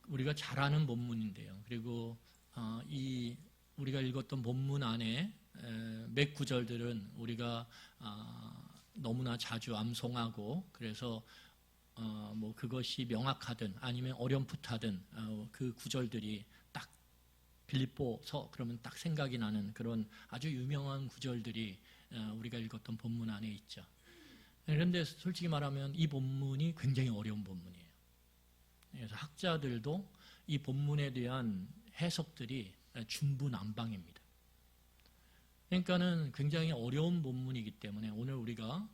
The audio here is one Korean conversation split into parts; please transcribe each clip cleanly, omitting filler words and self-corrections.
우리가 잘 아는 본문인데요. 그리고 우리가 읽었던 본문 안에 몇 구절들은 우리가 너무나 자주 암송하고, 그래서 뭐 그것이 명확하든 아니면 어렴풋하든 그 구절들이 딱 빌립보서 그러면 딱 생각이 나는 그런 아주 유명한 구절들이 우리가 읽었던 본문 안에 있죠. 그런데 솔직히 말하면 이 본문이 굉장히 어려운 본문이에요. 그래서 학자들도 이 본문에 대한 해석들이 중구난방입니다. 그러니까는 굉장히 어려운 본문이기 때문에 오늘 우리가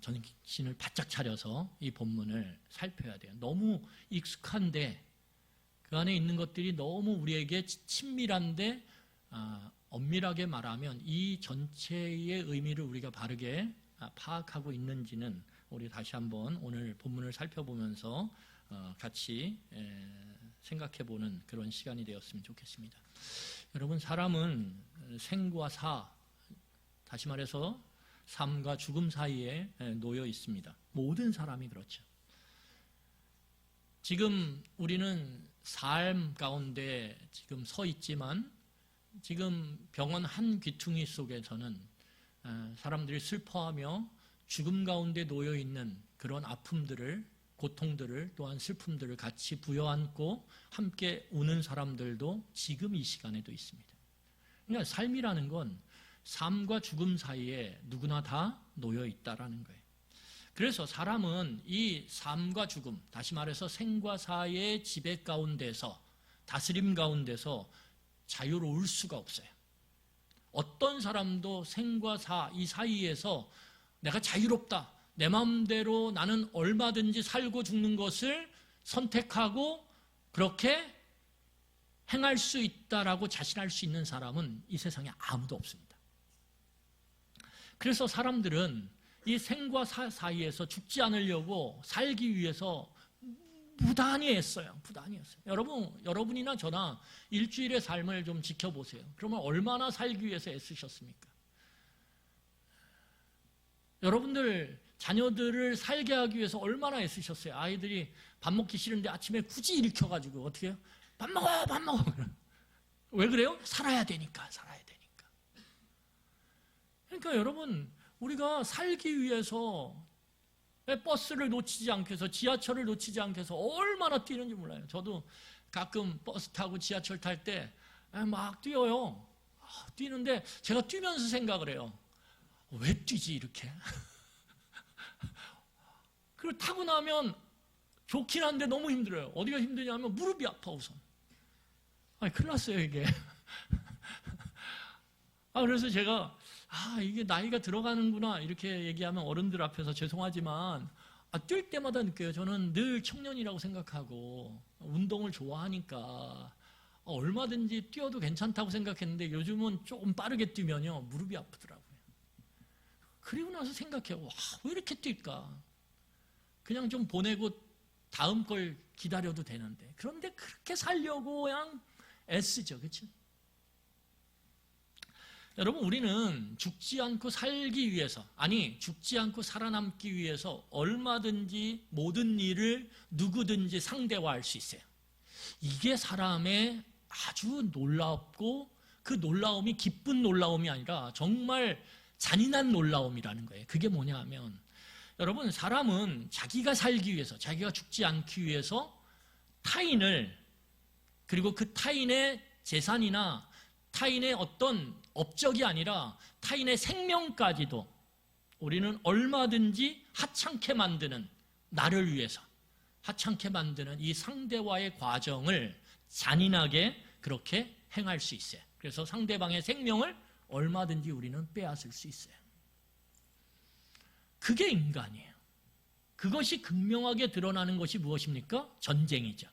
정신을 바짝 차려서 이 본문을 살펴야 돼요. 너무 익숙한데 그 안에 있는 것들이 너무 우리에게 친밀한데 엄밀하게 말하면 이 전체의 의미를 우리가 바르게 파악하고 있는지는 우리 다시 한번 오늘 본문을 살펴보면서 같이 생각해보는 그런 시간이 되었으면 좋겠습니다. 여러분, 사람은 생과 사, 다시 말해서 삶과 죽음 사이에 놓여 있습니다. 모든 사람이 그렇죠. 지금 우리는 삶 가운데 지금 서 있지만 지금 병원 한 귀퉁이 속에서는 사람들이 슬퍼하며 죽음 가운데 놓여 있는 그런 아픔들을, 고통들을, 또한 슬픔들을 같이 부여안고 함께 우는 사람들도 지금 이 시간에도 있습니다. 그러니까 삶이라는 건 삶과 죽음 사이에 누구나 다 놓여 있다라는 거예요. 그래서 사람은 이 삶과 죽음, 다시 말해서 생과 사의 지배 가운데서, 다스림 가운데서 자유로울 수가 없어요. 어떤 사람도 생과 사, 이 사이에서 내가 자유롭다, 내 마음대로 나는 얼마든지 살고 죽는 것을 선택하고 그렇게 행할 수 있다라고 자신할 수 있는 사람은 이 세상에 아무도 없습니다. 그래서 사람들은 이 생과 사 사이에서 죽지 않으려고 살기 위해서 부단히 했어요. 여러분이나 저나 일주일의 삶을 좀 지켜보세요. 그러면 얼마나 살기 위해서 애쓰셨습니까? 여러분들 자녀들을 살게 하기 위해서 얼마나 애쓰셨어요? 아이들이 밥 먹기 싫은데 아침에 굳이 일으켜가지고 어떻게 해요? 밥 먹어, 밥 먹어. 왜 그래요? 살아야 되니까. 그러니까 여러분, 우리가 살기 위해서 버스를 놓치지 않게 해서, 지하철을 놓치지 않게 해서 얼마나 뛰는지 몰라요. 저도 가끔 버스 타고 지하철 탈 때 막 뛰어요. 뛰는데 제가 뛰면서 생각을 해요. 왜 뛰지 이렇게? 그리고 타고 나면 좋긴 한데 너무 힘들어요. 어디가 힘드냐면 무릎이 아파 우선. 큰일 났어요 이게. 그래서 제가 이게 나이가 들어가는구나 이렇게 얘기하면 어른들 앞에서 죄송하지만 뛸 때마다 느껴요. 저는 늘 청년이라고 생각하고 운동을 좋아하니까 얼마든지 뛰어도 괜찮다고 생각했는데 요즘은 조금 빠르게 뛰면요 무릎이 아프더라고요. 그리고 나서 생각해요. 왜 이렇게 뛸까? 그냥 좀 보내고 다음 걸 기다려도 되는데, 그런데 그렇게 살려고 그냥 애쓰죠. 그렇죠? 여러분, 우리는 죽지 않고 살기 위해서, 죽지 않고 살아남기 위해서 얼마든지 모든 일을 누구든지 상대화할 수 있어요. 이게 사람의 아주 놀랍고, 그 놀라움이 기쁜 놀라움이 아니라 정말 잔인한 놀라움이라는 거예요. 그게 뭐냐 하면, 여러분, 사람은 자기가 살기 위해서, 자기가 죽지 않기 위해서 타인을, 그리고 그 타인의 재산이나 타인의 어떤 업적이 아니라 타인의 생명까지도 우리는 얼마든지 하찮게 만드는, 나를 위해서 하찮게 만드는 이 상대와의 과정을 잔인하게 그렇게 행할 수 있어요. 그래서 상대방의 생명을 얼마든지 우리는 빼앗을 수 있어요. 그게 인간이에요. 그것이 극명하게 드러나는 것이 무엇입니까? 전쟁이죠.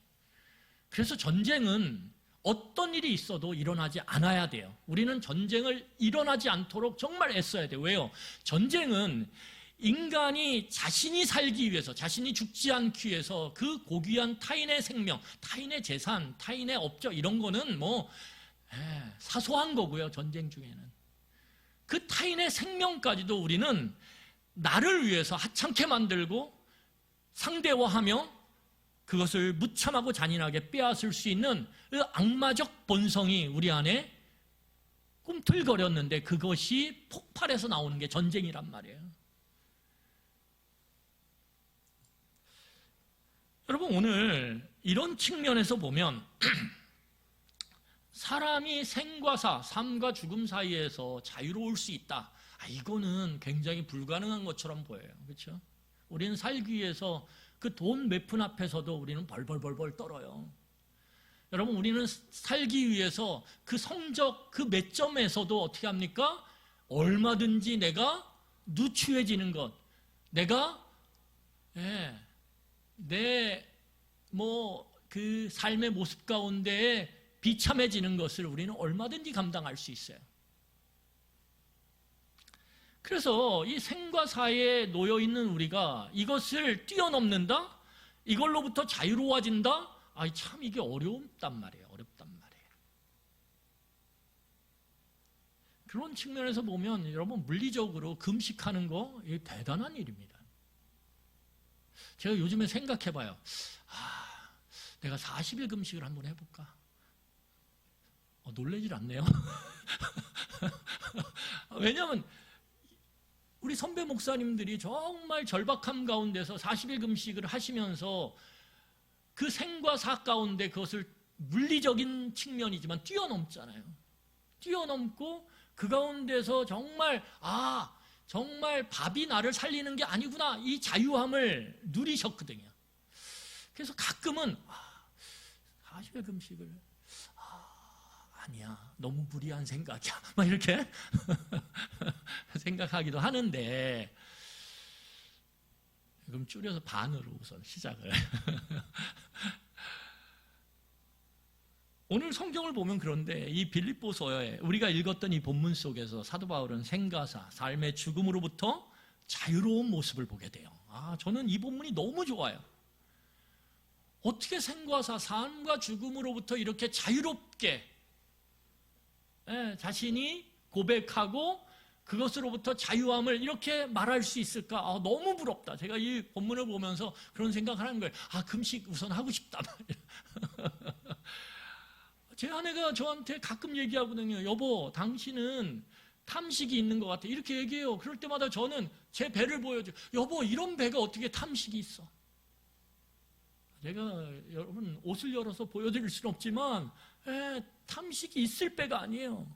그래서 전쟁은 어떤 일이 있어도 일어나지 않아야 돼요. 우리는 전쟁을 일어나지 않도록 정말 애써야 돼요. 왜요? 전쟁은 인간이 자신이 살기 위해서, 자신이 죽지 않기 위해서 그 고귀한 타인의 생명, 타인의 재산, 타인의 업적 이런 거는 사소한 거고요. 전쟁 중에는. 그 타인의 생명까지도 우리는 나를 위해서 하찮게 만들고 상대화하며 그것을 무참하고 잔인하게 빼앗을 수 있는 그 악마적 본성이 우리 안에 꿈틀거렸는데 그것이 폭발해서 나오는 게 전쟁이란 말이에요. 여러분, 오늘 이런 측면에서 보면 사람이 생과 사, 삶과 죽음 사이에서 자유로울 수 있다. 이거는 굉장히 불가능한 것처럼 보여요. 그렇죠? 우리는 살기 위해서 그 돈 몇 푼 앞에서도 우리는 벌벌벌벌 떨어요. 여러분, 우리는 살기 위해서 그 성적 그 몇 점에서도 어떻게 합니까? 얼마든지 내가 누추해지는 것, 내가 내 그 삶의 모습 가운데 비참해지는 것을 우리는 얼마든지 감당할 수 있어요. 그래서 이 생과 사에 놓여 있는 우리가 이것을 뛰어넘는다? 이걸로부터 자유로워진다? 참 이게 어렵단 말이에요. 그런 측면에서 보면 여러분, 물리적으로 금식하는 거 이게 대단한 일입니다. 제가 요즘에 생각해봐요. 내가 40일 금식을 한번 해볼까? 놀라질 않네요. 왜냐하면 우리 선배 목사님들이 정말 절박함 가운데서 40일 금식을 하시면서 그 생과 사 가운데 그것을 물리적인 측면이지만 뛰어넘잖아요. 뛰어넘고 그 가운데서 정말 정말 밥이 나를 살리는 게 아니구나, 이 자유함을 누리셨거든요. 그래서 가끔은 40일 금식을 아니야, 너무 무리한 생각이야, 막 이렇게 생각하기도 하는데, 그럼 줄여서 반으로 우선 시작을. 오늘 성경을 보면 그런데 이 빌립보서에 우리가 읽었던 이 본문 속에서 사도 바울은 생가사, 삶의 죽음으로부터 자유로운 모습을 보게 돼요. 저는 이 본문이 너무 좋아요. 어떻게 생과 사, 삶과 죽음으로부터 이렇게 자유롭게 자신이 고백하고 그것으로부터 자유함을 이렇게 말할 수 있을까? 너무 부럽다. 제가 이 본문을 보면서 그런 생각을 하는 거예요. 금식 우선 하고 싶다. 제 아내가 저한테 가끔 얘기하거든요. 여보, 당신은 탐식이 있는 것 같아. 이렇게 얘기해요. 그럴 때마다 저는 제 배를 보여줘요. 여보, 이런 배가 어떻게 탐식이 있어? 제가 여러분 옷을 열어서 보여드릴 수는 없지만 탐식이 있을 배가 아니에요.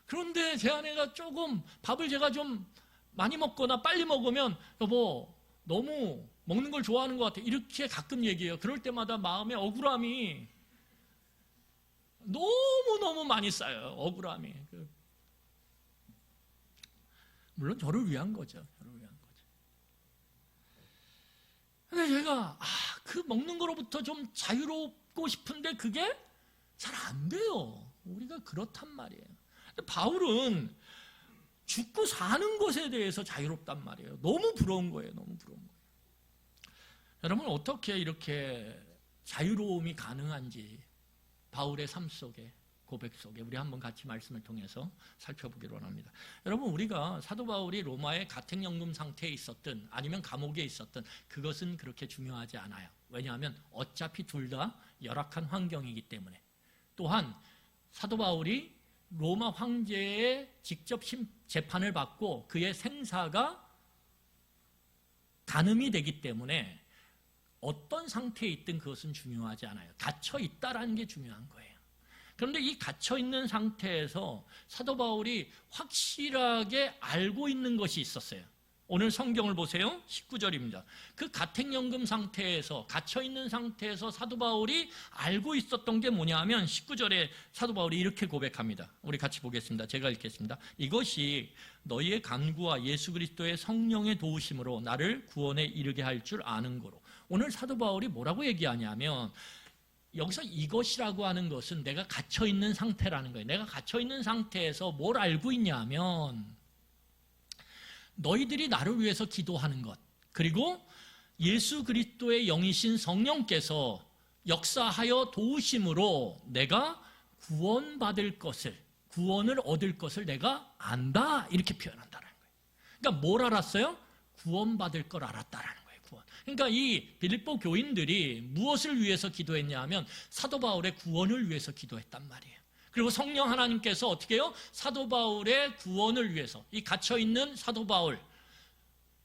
그런데 제 아내가 조금 밥을 제가 좀 많이 먹거나 빨리 먹으면 여보, 너무 먹는 걸 좋아하는 것 같아. 이렇게 가끔 얘기해요. 그럴 때마다 마음의 억울함이 너무너무 많이 쌓여요. 억울함이. 물론 저를 위한 거죠. 근데 제가 그 먹는 거로부터 좀 자유롭고 싶은데 그게 잘 안 돼요. 우리가 그렇단 말이에요. 근데 바울은 죽고 사는 것에 대해서 자유롭단 말이에요. 너무 부러운 거예요. 여러분, 어떻게 이렇게 자유로움이 가능한지 바울의 삶 속에, 고백 속에 우리 한번 같이 말씀을 통해서 살펴보기로 합니다. 여러분, 우리가 사도 바울이 로마의 가택연금 상태에 있었든 아니면 감옥에 있었든 그것은 그렇게 중요하지 않아요. 왜냐하면 어차피 둘 다 열악한 환경이기 때문에. 또한 사도 바울이 로마 황제의 직접 재판을 받고 그의 생사가 가늠이 되기 때문에 어떤 상태에 있든 그것은 중요하지 않아요. 갇혀 있다라는 게 중요한 거예요. 그런데 이 갇혀있는 상태에서 사도 바울이 확실하게 알고 있는 것이 있었어요. 오늘 성경을 보세요. 19절입니다. 그 가택연금 상태에서, 갇혀있는 상태에서 사도 바울이 알고 있었던 게 뭐냐 하면 19절에 사도 바울이 이렇게 고백합니다. 우리 같이 보겠습니다. 제가 읽겠습니다. 이것이 너희의 간구와 예수 그리스도의 성령의 도우심으로 나를 구원에 이르게 할 줄 아는 거로. 오늘 사도 바울이 뭐라고 얘기하냐면 여기서 이것이라고 하는 것은 내가 갇혀있는 상태라는 거예요. 내가 갇혀있는 상태에서 뭘 알고 있냐면 너희들이 나를 위해서 기도하는 것, 그리고 예수 그리스도의 영이신 성령께서 역사하여 도우심으로 내가 구원받을 것을, 구원을 얻을 것을 내가 안다, 이렇게 표현한다는 거예요. 그러니까 뭘 알았어요? 구원받을 걸 알았다라는 거예요. 구원. 그러니까 이 빌립보 교인들이 무엇을 위해서 기도했냐 하면 사도 바울의 구원을 위해서 기도했단 말이에요. 그리고 성령 하나님께서 어떻게 해요? 사도 바울의 구원을 위해서, 이 갇혀있는 사도 바울,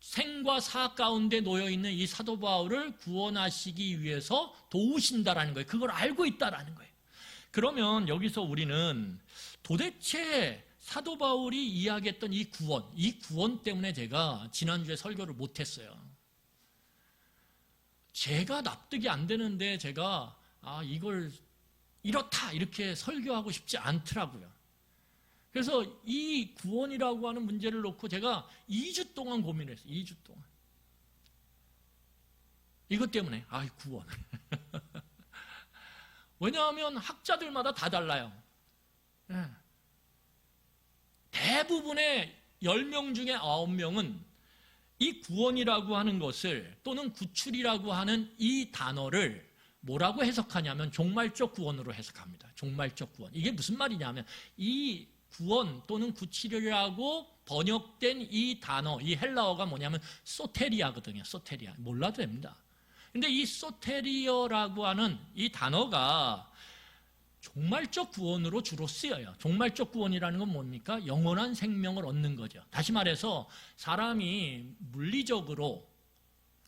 생과 사 가운데 놓여있는 이 사도 바울을 구원하시기 위해서 도우신다라는 거예요. 그걸 알고 있다라는 거예요. 그러면 여기서 우리는 도대체 사도 바울이 이야기했던 이 구원 때문에 제가 지난주에 설교를 못했어요. 제가 납득이 안 되는데 제가 이걸 이렇다 이렇게 설교하고 싶지 않더라고요. 그래서 이 구원이라고 하는 문제를 놓고 제가 2주 동안 고민을 했어요. 2주 동안. 이것 때문에 구원. 왜냐하면 학자들마다 다 달라요. 대부분의 10명 중에 9명은 이 구원이라고 하는 것을 또는 구출이라고 하는 이 단어를 뭐라고 해석하냐면 종말적 구원으로 해석합니다. 종말적 구원. 이게 무슨 말이냐면 이 구원 또는 구출이라고 번역된 이 단어, 이 헬라어가 뭐냐면 소테리아거든요. 소테리아. 몰라도 됩니다. 근데 이 소테리어라고 하는 이 단어가 종말적 구원으로 주로 쓰여요. 종말적 구원이라는 건 뭡니까? 영원한 생명을 얻는 거죠. 다시 말해서 사람이 물리적으로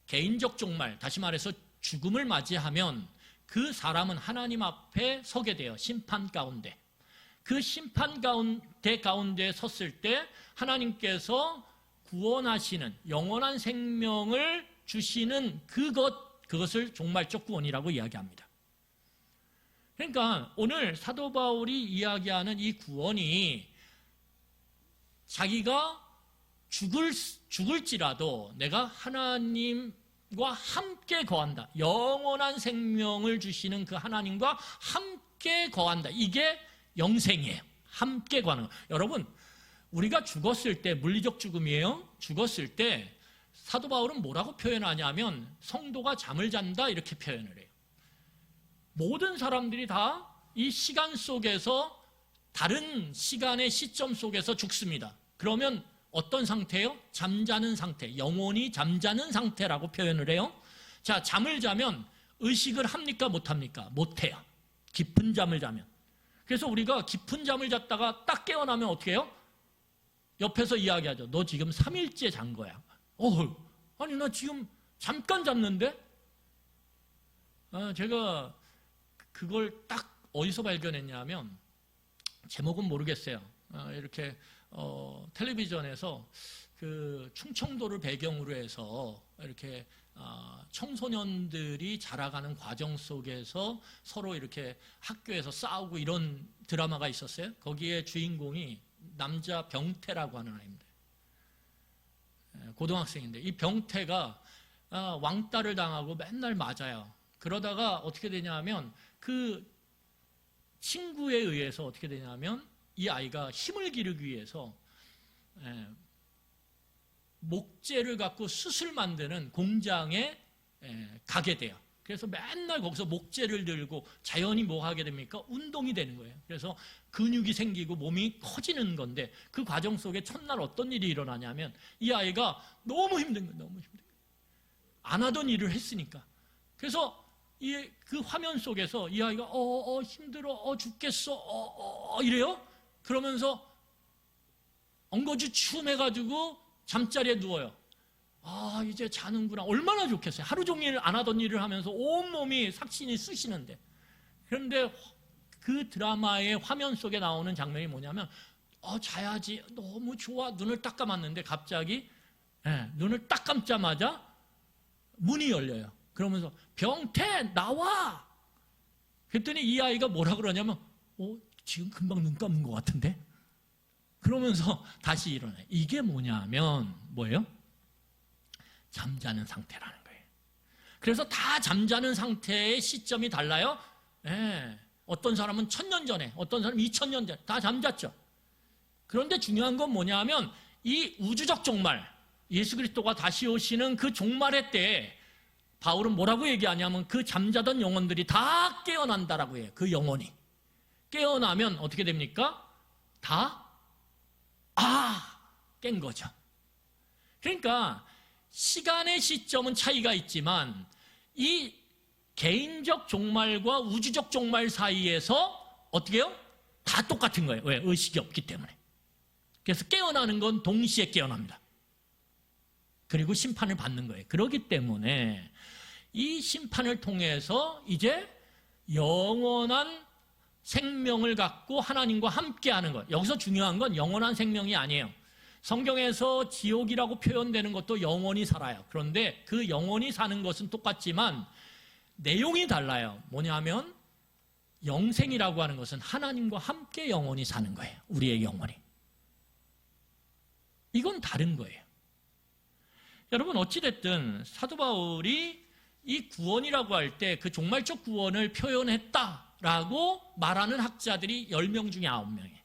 개인적 종말, 다시 말해서 죽음을 맞이하면 그 사람은 하나님 앞에 서게 돼요. 심판 가운데. 그 심판 가운데 섰을 때 하나님께서 구원하시는 영원한 생명을 주시는 그것을 종말적 구원이라고 이야기합니다. 그러니까 오늘 사도 바울이 이야기하는 이 구원이 자기가 죽을지라도 내가 하나님과 함께 거한다. 영원한 생명을 주시는 그 하나님과 함께 거한다. 이게 영생이에요. 함께 거하는 거. 여러분, 우리가 죽었을 때, 물리적 죽음이에요. 죽었을 때 사도 바울은 뭐라고 표현하냐면 성도가 잠을 잔다 이렇게 표현을 해요. 모든 사람들이 다 이 시간 속에서 다른 시간의 시점 속에서 죽습니다. 그러면 어떤 상태예요? 잠자는 상태, 영원히 잠자는 상태라고 표현을 해요. 자, 잠을 자면 의식을 합니까? 못합니까? 못해요. 깊은 잠을 자면. 그래서 우리가 깊은 잠을 잤다가 딱 깨어나면 어떻게 해요? 옆에서 이야기하죠. 너 지금 3일째 잔 거야. 아니 나 지금 잠깐 잤는데? 제가 그걸 딱 어디서 발견했냐면 제목은 모르겠어요. 이렇게 텔레비전에서 그 충청도를 배경으로 해서 이렇게 청소년들이 자라가는 과정 속에서 서로 이렇게 학교에서 싸우고 이런 드라마가 있었어요. 거기에 주인공이 남자 병태라고 하는 아이입니다. 고등학생인데 이 병태가 왕따를 당하고 맨날 맞아요. 그러다가 어떻게 되냐면 그 친구에 의해서 어떻게 되냐면 이 아이가 힘을 기르기 위해서 목재를 갖고 숯을 만드는 공장에 가게 돼요. 그래서 맨날 거기서 목재를 들고 자연히 뭐 하게 됩니까? 운동이 되는 거예요. 그래서 근육이 생기고 몸이 커지는 건데 그 과정 속에 첫날 어떤 일이 일어나냐면 이 아이가 너무 힘든 거예요. 너무 힘든 거예요. 안 하던 일을 했으니까. 그래서 그 화면 속에서 이 아이가 힘들어 죽겠어 이래요. 그러면서 엉거주춤해가지고 잠자리에 누워요. 이제 자는구나. 얼마나 좋겠어요. 하루 종일 안 하던 일을 하면서 온몸이 삭신이 쑤시는데. 그런데 그 드라마의 화면 속에 나오는 장면이 뭐냐면 자야지 너무 좋아. 눈을 딱 감았는데 갑자기 눈을 딱 감자마자 문이 열려요. 그러면서 병태 나와. 그랬더니 이 아이가 뭐라 그러냐면 지금 금방 눈 감은 것 같은데. 그러면서 다시 일어나요. 이게 뭐냐면 뭐예요? 잠자는 상태라는 거예요. 그래서 다 잠자는 상태의 시점이 달라요. 어떤 사람은 1000년 전에, 어떤 사람은 2000년 전에 다 잠잤죠. 그런데 중요한 건 뭐냐면 이 우주적 종말, 예수 그리스도가 다시 오시는 그 종말의 때에 바울은 뭐라고 얘기하냐면 그 잠자던 영혼들이 다 깨어난다라고 해요. 그 영혼이. 깨어나면 어떻게 됩니까? 다 깬 거죠. 그러니까 시간의 시점은 차이가 있지만 이 개인적 종말과 우주적 종말 사이에서 어떻게 해요? 다 똑같은 거예요. 왜? 의식이 없기 때문에. 그래서 깨어나는 건 동시에 깨어납니다. 그리고 심판을 받는 거예요. 그렇기 때문에 이 심판을 통해서 이제 영원한 생명을 갖고 하나님과 함께하는 것. 여기서 중요한 건 영원한 생명이 아니에요. 성경에서 지옥이라고 표현되는 것도 영원히 살아요. 그런데 그 영원히 사는 것은 똑같지만 내용이 달라요. 뭐냐면 영생이라고 하는 것은 하나님과 함께 영원히 사는 거예요. 우리의 영혼이. 이건 다른 거예요. 여러분 어찌됐든 사도 바울이 이 구원이라고 할 때 그 종말적 구원을 표현했다라고 말하는 학자들이 10명 중에 9명이에요.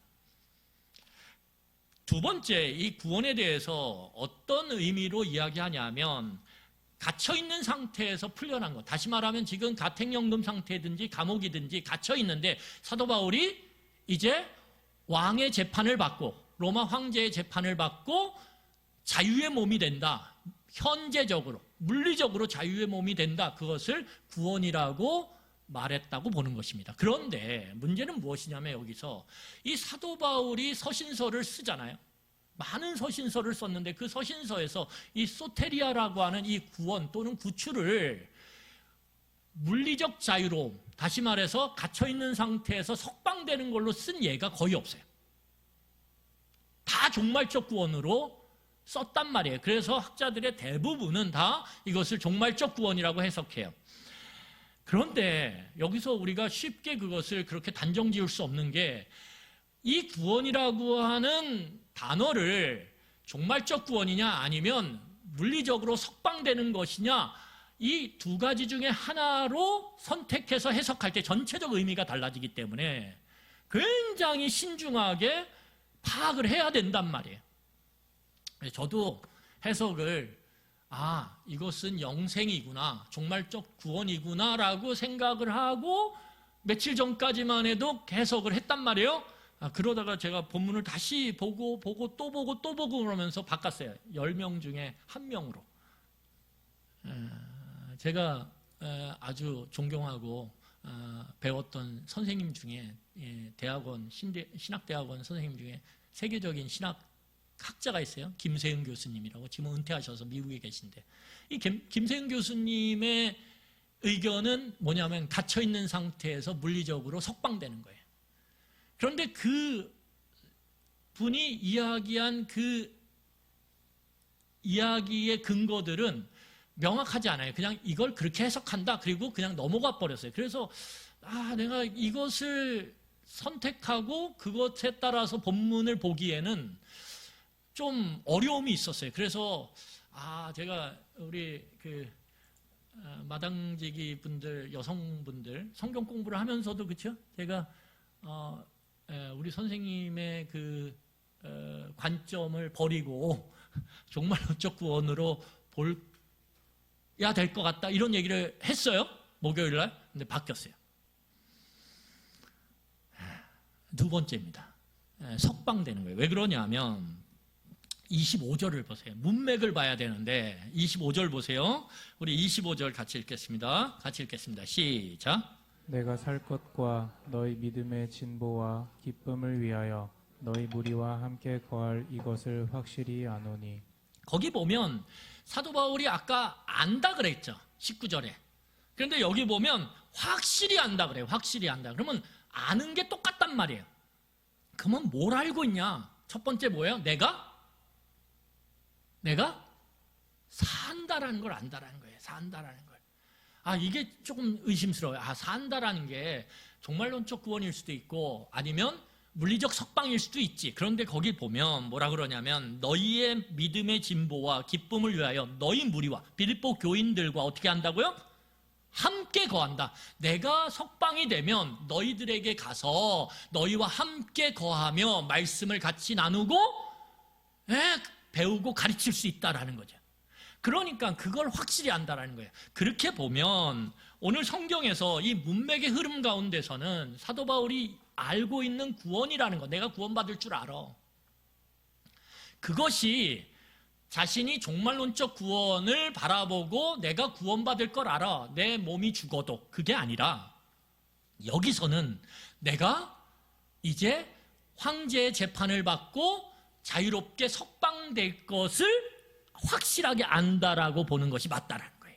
두 번째, 이 구원에 대해서 어떤 의미로 이야기하냐면 갇혀있는 상태에서 풀려난 것. 다시 말하면 지금 가택연금 상태든지 감옥이든지 갇혀있는데 사도 바울이 이제 왕의 재판을 받고 로마 황제의 재판을 받고 자유의 몸이 된다. 현재적으로, 물리적으로 자유의 몸이 된다. 그것을 구원이라고 말했다고 보는 것입니다. 그런데 문제는 무엇이냐면 여기서 이 사도 바울이 서신서를 쓰잖아요. 많은 서신서를 썼는데 그 서신서에서 이 소테리아라고 하는 이 구원 또는 구출을 물리적 자유로움, 다시 말해서 갇혀있는 상태에서 석방되는 걸로 쓴 예가 거의 없어요. 다 종말적 구원으로 썼단 말이에요. 그래서 학자들의 대부분은 다 이것을 종말적 구원이라고 해석해요. 그런데 여기서 우리가 쉽게 그것을 그렇게 단정 지을 수 없는 게 이 구원이라고 하는 단어를 종말적 구원이냐 아니면 물리적으로 석방되는 것이냐 이 두 가지 중에 하나로 선택해서 해석할 때 전체적 의미가 달라지기 때문에 굉장히 신중하게 파악을 해야 된단 말이에요. 저도 해석을 이것은 영생이구나, 종말적 구원이구나 라고 생각을 하고 며칠 전까지만 해도 해석을 했단 말이에요. 그러다가 제가 본문을 다시 보고 또 보고 그러면서 바꿨어요. 10명 중에 1명으로. 제가 아주 존경하고 배웠던 선생님 중에 대학원, 신학대학원 선생님 중에 세계적인 학자가 있어요. 김세윤 교수님이라고. 지금 은퇴하셔서 미국에 계신데 이 김세윤 교수님의 의견은 뭐냐면 갇혀있는 상태에서 물리적으로 석방되는 거예요. 그런데 그 분이 이야기한 그 이야기의 근거들은 명확하지 않아요. 그냥 이걸 그렇게 해석한다. 그리고 그냥 넘어가 버렸어요. 그래서 내가 이것을 선택하고 그것에 따라서 본문을 보기에는 좀 어려움이 있었어요. 그래서 제가 우리 마당지기 분들, 여성분들 성경 공부를 하면서도 그렇죠? 제가 우리 선생님의 그 관점을 버리고 종말론적 구원으로 볼야 될 것 같다 이런 얘기를 했어요. 목요일 날. 근데 바뀌었어요. 두 번째입니다. 석방되는 거예요. 왜 그러냐면 25절을 보세요. 문맥을 봐야 되는데 25절 보세요. 우리 25절 같이 읽겠습니다. 시작. 내가 살 것과 너희 믿음의 진보와 기쁨을 위하여 너희 무리와 함께 거할 이것을 확실히 아노니. 거기 보면 사도 바울이 아까 안다 그랬죠. 19절에. 그런데 여기 보면 확실히 안다 그래요. 확실히 안다. 그러면 아는 게 똑같단 말이에요. 그러면 뭘 알고 있냐? 첫 번째 뭐예요? 내가 산다라는 걸 안다라는 거예요. 산다라는 걸. 이게 조금 의심스러워요. 산다라는 게 종말론적 구원일 수도 있고 아니면 물리적 석방일 수도 있지. 그런데 거기 보면 뭐라 그러냐면 너희의 믿음의 진보와 기쁨을 위하여 너희 무리와 빌립보 교인들과 어떻게 한다고요? 함께 거한다. 내가 석방이 되면 너희들에게 가서 너희와 함께 거하며 말씀을 같이 나누고 배우고 가르칠 수 있다라는 거죠. 그러니까 그걸 확실히 안다라는 거예요. 그렇게 보면 오늘 성경에서 이 문맥의 흐름 가운데서는 사도 바울이 알고 있는 구원이라는 거, 내가 구원받을 줄 알아. 그것이 자신이 종말론적 구원을 바라보고 내가 구원받을 걸 알아. 내 몸이 죽어도. 그게 아니라 여기서는 내가 이제 황제의 재판을 받고 자유롭게 석방될 것을 확실하게 안다라고 보는 것이 맞다라는 거예요.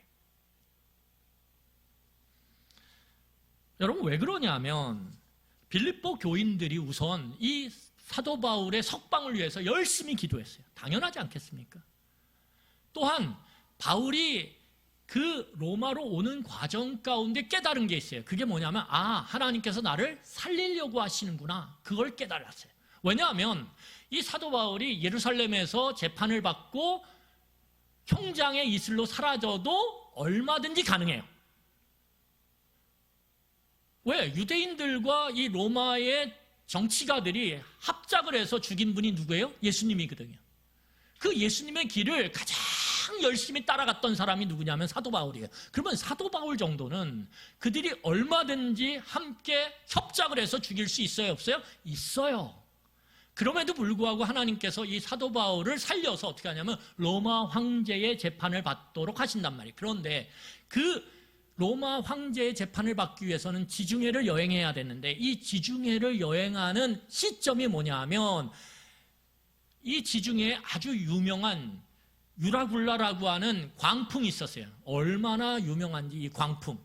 여러분 왜 그러냐면 빌립보 교인들이 우선 이 사도 바울의 석방을 위해서 열심히 기도했어요. 당연하지 않겠습니까? 또한 바울이 그 로마로 오는 과정 가운데 깨달은 게 있어요. 그게 뭐냐면 하나님께서 나를 살리려고 하시는구나. 그걸 깨달았어요. 왜냐하면 이 사도 바울이 예루살렘에서 재판을 받고 형장의 이슬로 사라져도 얼마든지 가능해요. 왜? 유대인들과 이 로마의 정치가들이 합작을 해서 죽인 분이 누구예요? 예수님이거든요. 그 예수님의 길을 가장 열심히 따라갔던 사람이 누구냐면 사도 바울이에요. 그러면 사도 바울 정도는 그들이 얼마든지 함께 협작을 해서 죽일 수 있어요? 없어요? 있어요. 그럼에도 불구하고 하나님께서 이 사도 바울을 살려서 어떻게 하냐면 로마 황제의 재판을 받도록 하신단 말이에요. 그런데 그 로마 황제의 재판을 받기 위해서는 지중해를 여행해야 되는데 이 지중해를 여행하는 시점이 뭐냐 하면 이 지중해에 아주 유명한 유라굴라라고 하는 광풍이 있었어요. 얼마나 유명한지 이 광풍.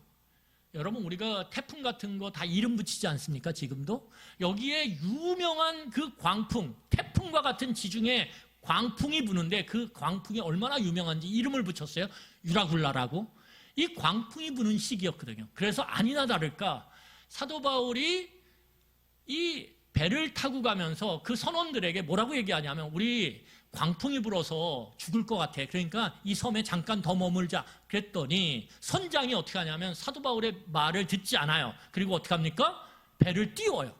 여러분 우리가 태풍 같은 거 다 이름 붙이지 않습니까? 지금도 여기에 유명한 그 광풍, 태풍과 같은 지중해 광풍이 부는데 그 광풍이 얼마나 유명한지 이름을 붙였어요. 유라굴라라고. 이 광풍이 부는 시기였거든요. 그래서 아니나 다를까 사도 바울이 이 배를 타고 가면서 그 선원들에게 뭐라고 얘기하냐면 우리 광풍이 불어서 죽을 것 같아. 그러니까 이 섬에 잠깐 더 머물자. 그랬더니 선장이 어떻게 하냐면 사도 바울의 말을 듣지 않아요. 그리고 어떻게 합니까? 배를 띄워요.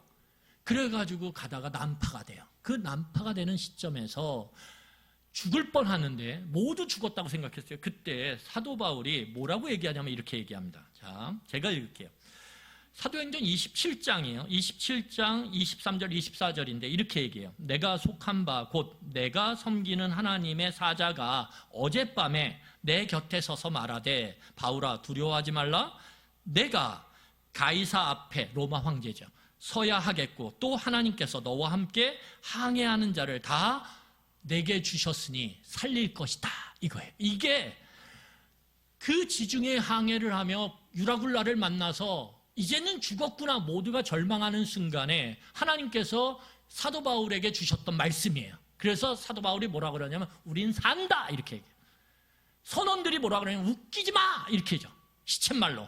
그래가지고 가다가 난파가 돼요. 그 난파가 되는 시점에서 죽을 뻔하는데 모두 죽었다고 생각했어요. 그때 사도 바울이 뭐라고 얘기하냐면 이렇게 얘기합니다. 자, 제가 읽을게요. 사도행전 27장이에요. 27장 23절 24절인데 이렇게 얘기해요. 내가 속한 바 곧 내가 섬기는 하나님의 사자가 어젯밤에 내 곁에 서서 말하되 바울아 두려워하지 말라. 내가 가이사 앞에 로마 황제죠. 서야 하겠고 또 하나님께서 너와 함께 항해하는 자를 다 내게 주셨으니 살릴 것이다. 이거예요. 이게 그 지중해 항해를 하며 유라굴라를 만나서 이제는 죽었구나 모두가 절망하는 순간에 하나님께서 사도 바울에게 주셨던 말씀이에요. 그래서 사도 바울이 뭐라 그러냐면 우린 산다 이렇게 얘기해요. 선원들이 뭐라 그러냐면 웃기지 마 이렇게 해죠. 시쳇말로.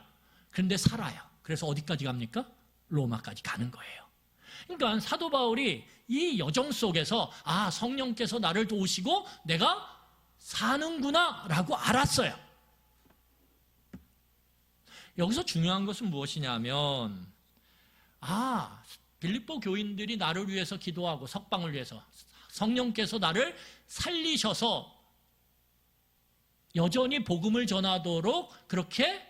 그런데 살아요. 그래서 어디까지 갑니까? 로마까지 가는 거예요. 그러니까 사도 바울이 이 여정 속에서 성령께서 나를 도우시고 내가 사는구나 라고 알았어요. 여기서 중요한 것은 무엇이냐면 빌립보 교인들이 나를 위해서 기도하고 석방을 위해서 성령께서 나를 살리셔서 여전히 복음을 전하도록 그렇게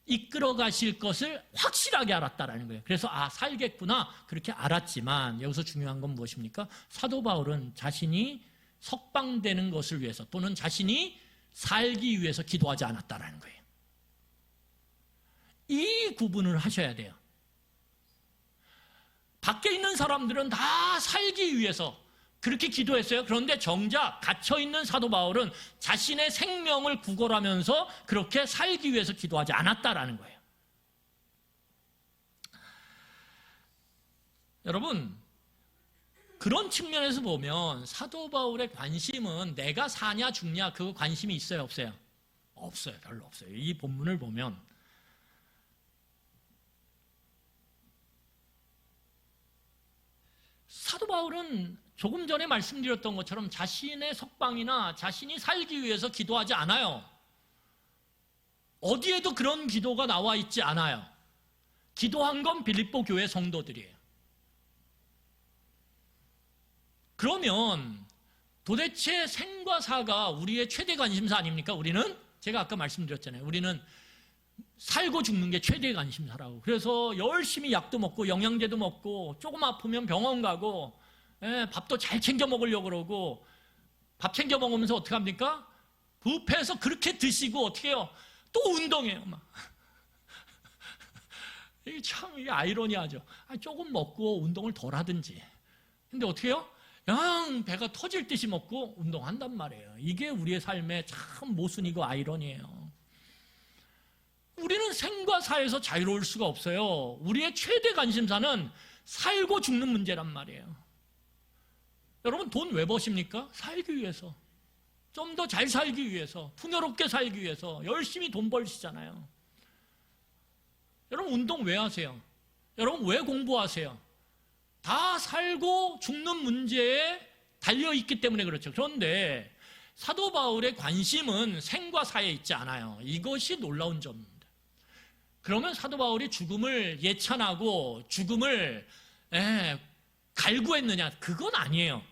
이끌어 가실 것을 확실하게 알았다라는 거예요. 그래서 살겠구나 그렇게 알았지만 여기서 중요한 건 무엇입니까? 사도 바울은 자신이 석방되는 것을 위해서 또는 자신이 살기 위해서 기도하지 않았다라는 거예요. 이 구분을 하셔야 돼요. 밖에 있는 사람들은 다 살기 위해서 그렇게 기도했어요. 그런데 정작 갇혀있는 사도 바울은 자신의 생명을 구걸하면서 그렇게 살기 위해서 기도하지 않았다라는 거예요. 여러분, 그런 측면에서 보면 사도 바울의 관심은 내가 사냐 죽냐 그 관심이 있어요 없어요? 없어요. 별로 없어요. 이 본문을 보면 사도 바울은 조금 전에 말씀드렸던 것처럼 자신의 석방이나 자신이 살기 위해서 기도하지 않아요. 어디에도 그런 기도가 나와 있지 않아요. 기도한 건 빌립보 교회 성도들이에요. 그러면 도대체 생과 사가 우리의 최대 관심사 아닙니까? 우리는 제가 아까 말씀드렸잖아요. 우리는 살고 죽는 게 최대의 관심사라고. 그래서 열심히 약도 먹고 영양제도 먹고 조금 아프면 병원 가고 밥도 잘 챙겨 먹으려고 그러고 밥 챙겨 먹으면서 어떻게 합니까? 뷔페에서 그렇게 드시고 어떻게 해요? 또 운동해요. 막. 이게 참 이게 아이러니하죠. 조금 먹고 운동을 덜 하든지. 근데 어떻게 해요? 그냥 배가 터질 듯이 먹고 운동한단 말이에요. 이게 우리의 삶의 참 모순이고 아이러니예요. 우리는 생과 사에서 자유로울 수가 없어요. 우리의 최대 관심사는 살고 죽는 문제란 말이에요. 여러분 돈 왜 버십니까? 살기 위해서. 좀 더 잘 살기 위해서, 풍요롭게 살기 위해서 열심히 돈 벌시잖아요. 여러분 운동 왜 하세요? 여러분 왜 공부하세요? 다 살고 죽는 문제에 달려있기 때문에 그렇죠. 그런데 사도 바울의 관심은 생과 사에 있지 않아요. 이것이 놀라운 점입니다. 그러면 사도 바울이 죽음을 예찬하고 죽음을 갈구했느냐? 그건 아니에요.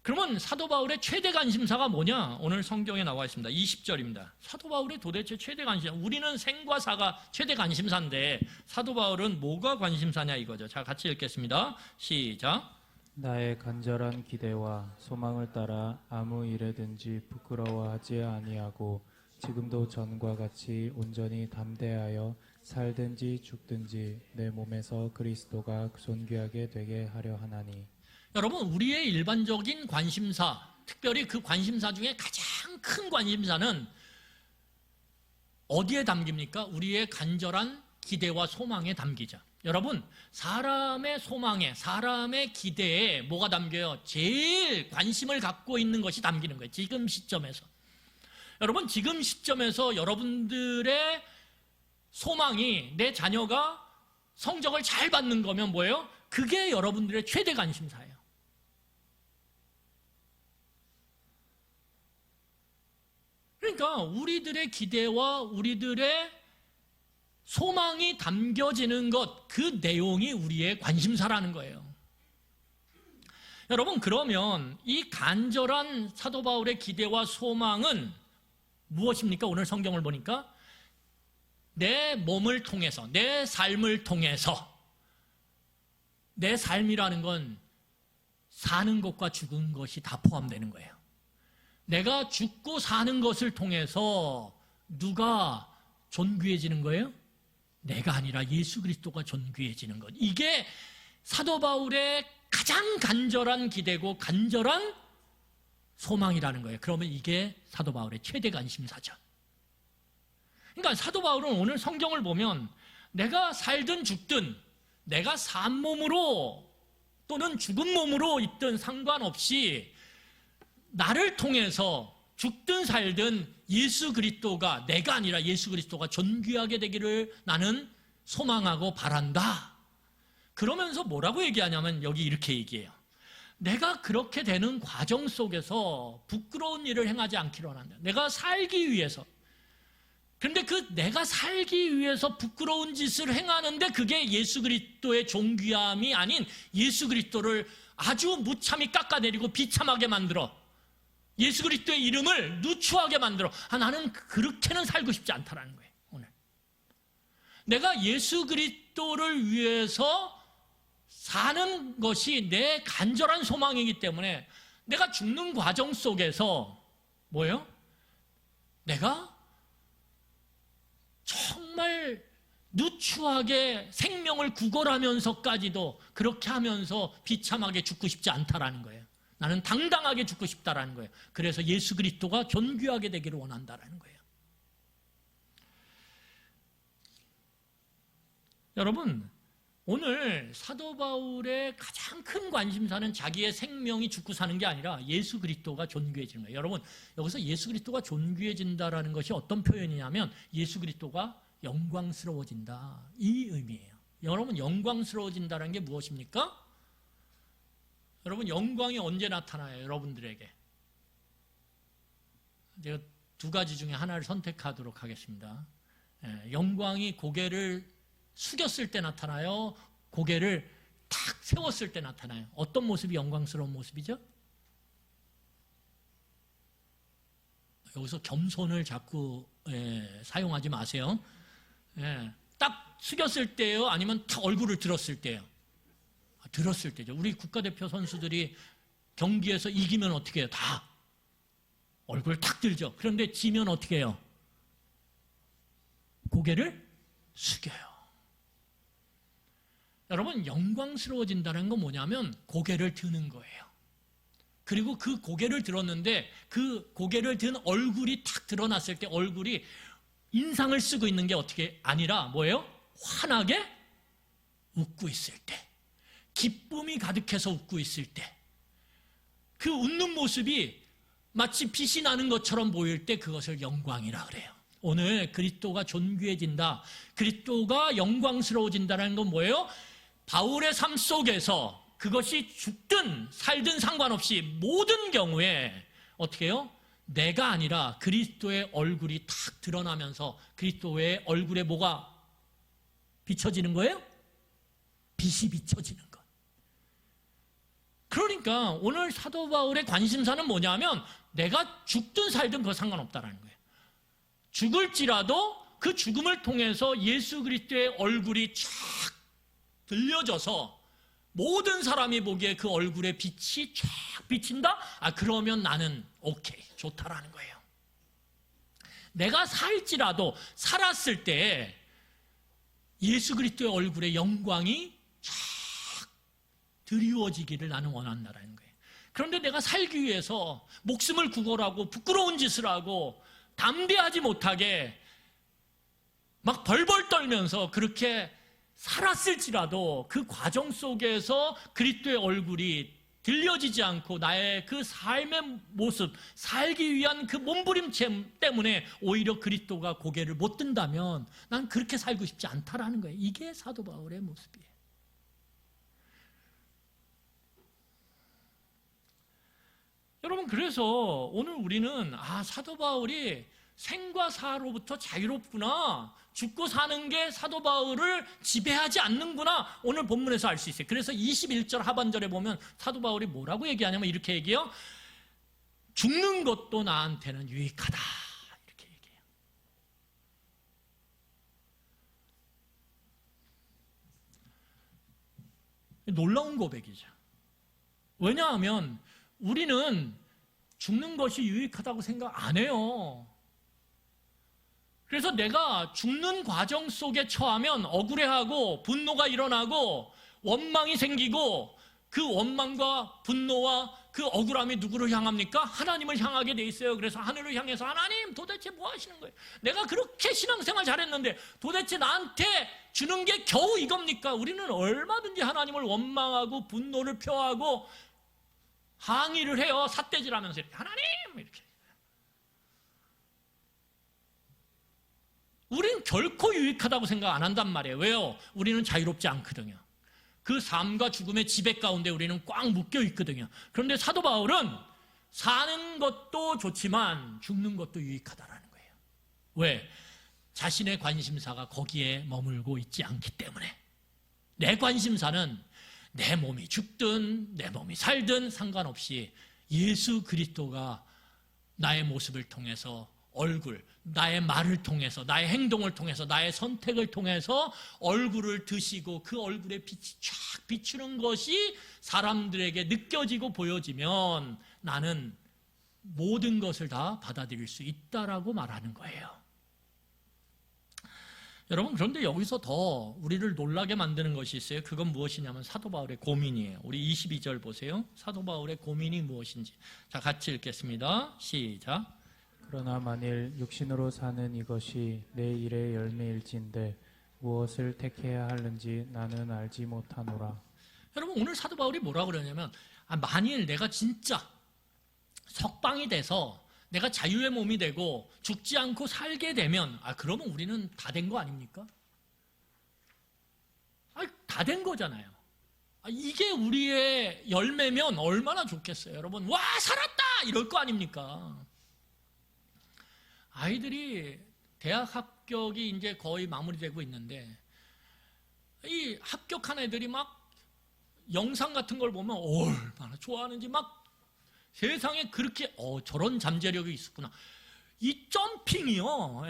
그러면 사도 바울의 최대 관심사가 뭐냐? 오늘 성경에 나와 있습니다. 20절입니다. 사도 바울의 도대체 최대 관심사. 우리는 생과 사가 최대 관심사인데 사도 바울은 뭐가 관심사냐 이거죠. 자, 같이 읽겠습니다. 시작. 나의 간절한 기대와 소망을 따라 아무 일에든지 부끄러워하지 아니하고 지금도 전과 같이 온전히 담대하여 살든지 죽든지 내 몸에서 그리스도가 존귀하게 되게 하려 하나니. 여러분 우리의 일반적인 관심사, 특별히 그 관심사 중에 가장 큰 관심사는 어디에 담깁니까? 우리의 간절한 기대와 소망에 담기죠. 여러분 사람의 소망에, 사람의 기대에 뭐가 담겨요? 제일 관심을 갖고 있는 것이 담기는 거예요. 지금 시점에서. 여러분 지금 시점에서 여러분들의 소망이 내 자녀가 성적을 잘 받는 거면 뭐예요? 그게 여러분들의 최대 관심사예요. 그러니까 우리들의 기대와 우리들의 소망이 담겨지는 것, 그 내용이 우리의 관심사라는 거예요. 여러분 그러면 이 간절한 사도 바울의 기대와 소망은 무엇입니까? 오늘 성경을 보니까 내 몸을 통해서, 내 삶을 통해서, 내 삶이라는 건 사는 것과 죽은 것이 다 포함되는 거예요. 내가 죽고 사는 것을 통해서 누가 존귀해지는 거예요? 내가 아니라 예수 그리스도가 존귀해지는 것. 이게 사도 바울의 가장 간절한 기대고 간절한 소망이라는 거예요. 그러면 이게 사도 바울의 최대 관심사죠. 그러니까 사도 바울은 오늘 성경을 보면 내가 살든 죽든 내가 산 몸으로 또는 죽은 몸으로 있든 상관없이 나를 통해서 죽든 살든 예수 그리스도가, 내가 아니라 예수 그리스도가 존귀하게 되기를 나는 소망하고 바란다. 그러면서 뭐라고 얘기하냐면 여기 이렇게 얘기해요. 내가 그렇게 되는 과정 속에서 부끄러운 일을 행하지 않기를 원한다. 내가 살기 위해서. 그런데 그 내가 살기 위해서 부끄러운 짓을 행하는데 그게 예수 그리스도의 존귀함이 아닌 예수 그리스도를 아주 무참히 깎아내리고 비참하게 만들어 예수 그리스도의 이름을 누추하게 만들어 나는 그렇게는 살고 싶지 않다라는 거예요. 오늘 내가 예수 그리스도를 위해서 사는 것이 내 간절한 소망이기 때문에 내가 죽는 과정 속에서 뭐예요? 내가 정말 누추하게 생명을 구걸하면서까지도 그렇게 하면서 비참하게 죽고 싶지 않다라는 거예요. 나는 당당하게 죽고 싶다라는 거예요. 그래서 예수 그리스도가 존귀하게 되기를 원한다라는 거예요. 여러분, 오늘 사도 바울의 가장 큰 관심사는 자기의 생명이 죽고 사는 게 아니라 예수 그리스도가 존귀해지는 거예요. 여러분, 여기서 예수 그리스도가 존귀해진다라는 것이 어떤 표현이냐면 예수 그리스도가 영광스러워진다, 이 의미예요. 여러분, 영광스러워진다는 게 무엇입니까? 여러분, 영광이 언제 나타나요? 여러분들에게. 제가 두 가지 중에 하나를 선택하도록 하겠습니다. 영광이 고개를 숙였을 때 나타나요? 고개를 탁 세웠을 때 나타나요? 어떤 모습이 영광스러운 모습이죠? 여기서 겸손을 자꾸 사용하지 마세요. 딱 숙였을 때요? 아니면 탁 얼굴을 들었을 때요? 들었을 때죠. 우리 국가대표 선수들이 경기에서 이기면 어떻게 해요? 다 얼굴 탁 들죠. 그런데 지면 어떻게 해요? 고개를 숙여요. 여러분, 영광스러워진다는 건 뭐냐면 고개를 드는 거예요. 그리고 그 고개를 들었는데 그 고개를 든 얼굴이 탁 드러났을 때 얼굴이 인상을 쓰고 있는 게 어떻게 아니라 뭐예요? 환하게 웃고 있을 때, 기쁨이 가득해서 웃고 있을 때, 그 웃는 모습이 마치 빛이 나는 것처럼 보일 때 그것을 영광이라 그래요. 오늘 그리스도가 존귀해진다, 그리스도가 영광스러워진다는 건 뭐예요? 바울의 삶 속에서 그것이 죽든 살든 상관없이 모든 경우에 어떻게 해요? 내가 아니라 그리스도의 얼굴이 탁 드러나면서 그리스도의 얼굴에 뭐가 비춰지는 거예요? 빛이 비춰지는 것. 그러니까 오늘 사도 바울의 관심사는 뭐냐면 내가 죽든 살든 그거 상관없다라는 거예요. 죽을지라도 그 죽음을 통해서 예수 그리스도의 얼굴이 쫙 들려져서 모든 사람이 보기에 그 얼굴에 빛이 쫙 비친다? 그러면 나는 오케이, 좋다라는 거예요. 내가 살지라도 살았을 때 예수 그리스도의 얼굴에 영광이 쫙 드리워지기를 나는 원한다라는 거예요. 그런데 내가 살기 위해서 목숨을 구걸하고 부끄러운 짓을 하고 담대하지 못하게 막 벌벌 떨면서 그렇게 살았을지라도 그 과정 속에서 그리스도의 얼굴이 들려지지 않고 나의 그 삶의 모습, 살기 위한 그 몸부림침 때문에 오히려 그리스도가 고개를 못 든다면 난 그렇게 살고 싶지 않다라는 거예요. 이게 사도 바울의 모습이에요. 여러분, 그래서 오늘 우리는 사도 바울이 생과 사로부터 자유롭구나, 죽고 사는 게 사도 바울을 지배하지 않는구나, 오늘 본문에서 알 수 있어요. 그래서 21절 하반절에 보면 사도 바울이 뭐라고 얘기하냐면 이렇게 얘기해요. 죽는 것도 나한테는 유익하다, 이렇게 얘기해요. 놀라운 고백이죠. 왜냐하면 우리는 죽는 것이 유익하다고 생각 안 해요. 그래서 내가 죽는 과정 속에 처하면 억울해하고 분노가 일어나고 원망이 생기고 그 원망과 분노와 그 억울함이 누구를 향합니까? 하나님을 향하게 돼 있어요. 그래서 하늘을 향해서 하나님 도대체 뭐 하시는 거예요? 내가 그렇게 신앙생활 잘했는데 도대체 나한테 주는 게 겨우 이겁니까? 우리는 얼마든지 하나님을 원망하고 분노를 표하고 항의를 해요. 삿대질하면서 하나님 이렇게. 우리는 결코 유익하다고 생각 안 한단 말이에요. 왜요? 우리는 자유롭지 않거든요. 그 삶과 죽음의 지배 가운데 우리는 꽉 묶여 있거든요. 그런데 사도 바울은 사는 것도 좋지만 죽는 것도 유익하다라는 거예요. 왜? 자신의 관심사가 거기에 머물고 있지 않기 때문에. 내 관심사는 내 몸이 죽든 내 몸이 살든 상관없이 예수 그리스도가 나의 모습을 통해서 얼굴, 나의 말을 통해서, 나의 행동을 통해서, 나의 선택을 통해서 얼굴을 드시고 그 얼굴에 빛이 쫙 비추는 것이 사람들에게 느껴지고 보여지면 나는 모든 것을 다 받아들일 수 있다라고 말하는 거예요. 여러분, 그런데 여기서 더 우리를 놀라게 만드는 것이 있어요. 그건 무엇이냐면 사도 바울의 고민이에요. 우리 22절 보세요. 사도 바울의 고민이 무엇인지. 자, 같이 읽겠습니다. 시작. 그러나 만일 육신으로 사는 이것이 내 일의 열매일진데 무엇을 택해야 하는지 나는 알지 못하노라. 여러분, 오늘 사도 바울이 뭐라고 그러냐면 만일 내가 진짜 석방이 돼서 내가 자유의 몸이 되고 죽지 않고 살게 되면 그러면 우리는 다 된 거 아닙니까? 다 된 거잖아요. 이게 우리의 열매면 얼마나 좋겠어요. 여러분, 와 살았다 이럴 거 아닙니까? 아이들이 대학 합격이 이제 거의 마무리되고 있는데 이 합격한 애들이 막 영상 같은 걸 보면 얼마나 좋아하는지 막 세상에 그렇게 저런 잠재력이 있었구나. 이 점핑이요.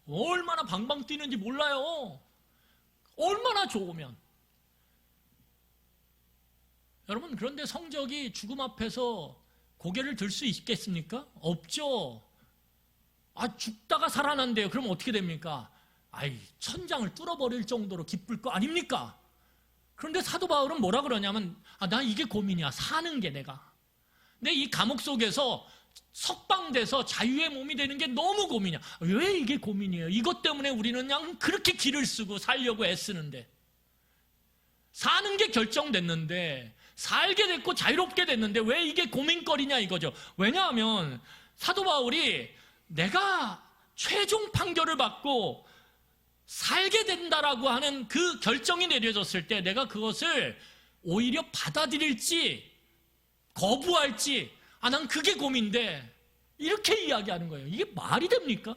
얼마나 방방 뛰는지 몰라요. 얼마나 좋으면. 여러분, 그런데 성적이 죽음 앞에서 고개를 들 수 있겠습니까? 없죠. 죽다가 살아난대요. 그럼 어떻게 됩니까? 천장을 뚫어버릴 정도로 기쁠 거 아닙니까? 그런데 사도 바울은 뭐라 그러냐면, 나 이게 고민이야. 사는 게 내가. 내 이 감옥 속에서 석방돼서 자유의 몸이 되는 게 너무 고민이야. 왜 이게 고민이에요? 이것 때문에 우리는 그냥 그렇게 기를 쓰고 살려고 애쓰는데, 사는 게 결정됐는데, 살게 됐고 자유롭게 됐는데 왜 이게 고민거리냐 이거죠. 왜냐하면 사도 바울이 내가 최종 판결을 받고 살게 된다라고 하는 그 결정이 내려졌을 때 내가 그것을 오히려 받아들일지 거부할지, 난 그게 고민인데, 이렇게 이야기하는 거예요. 이게 말이 됩니까?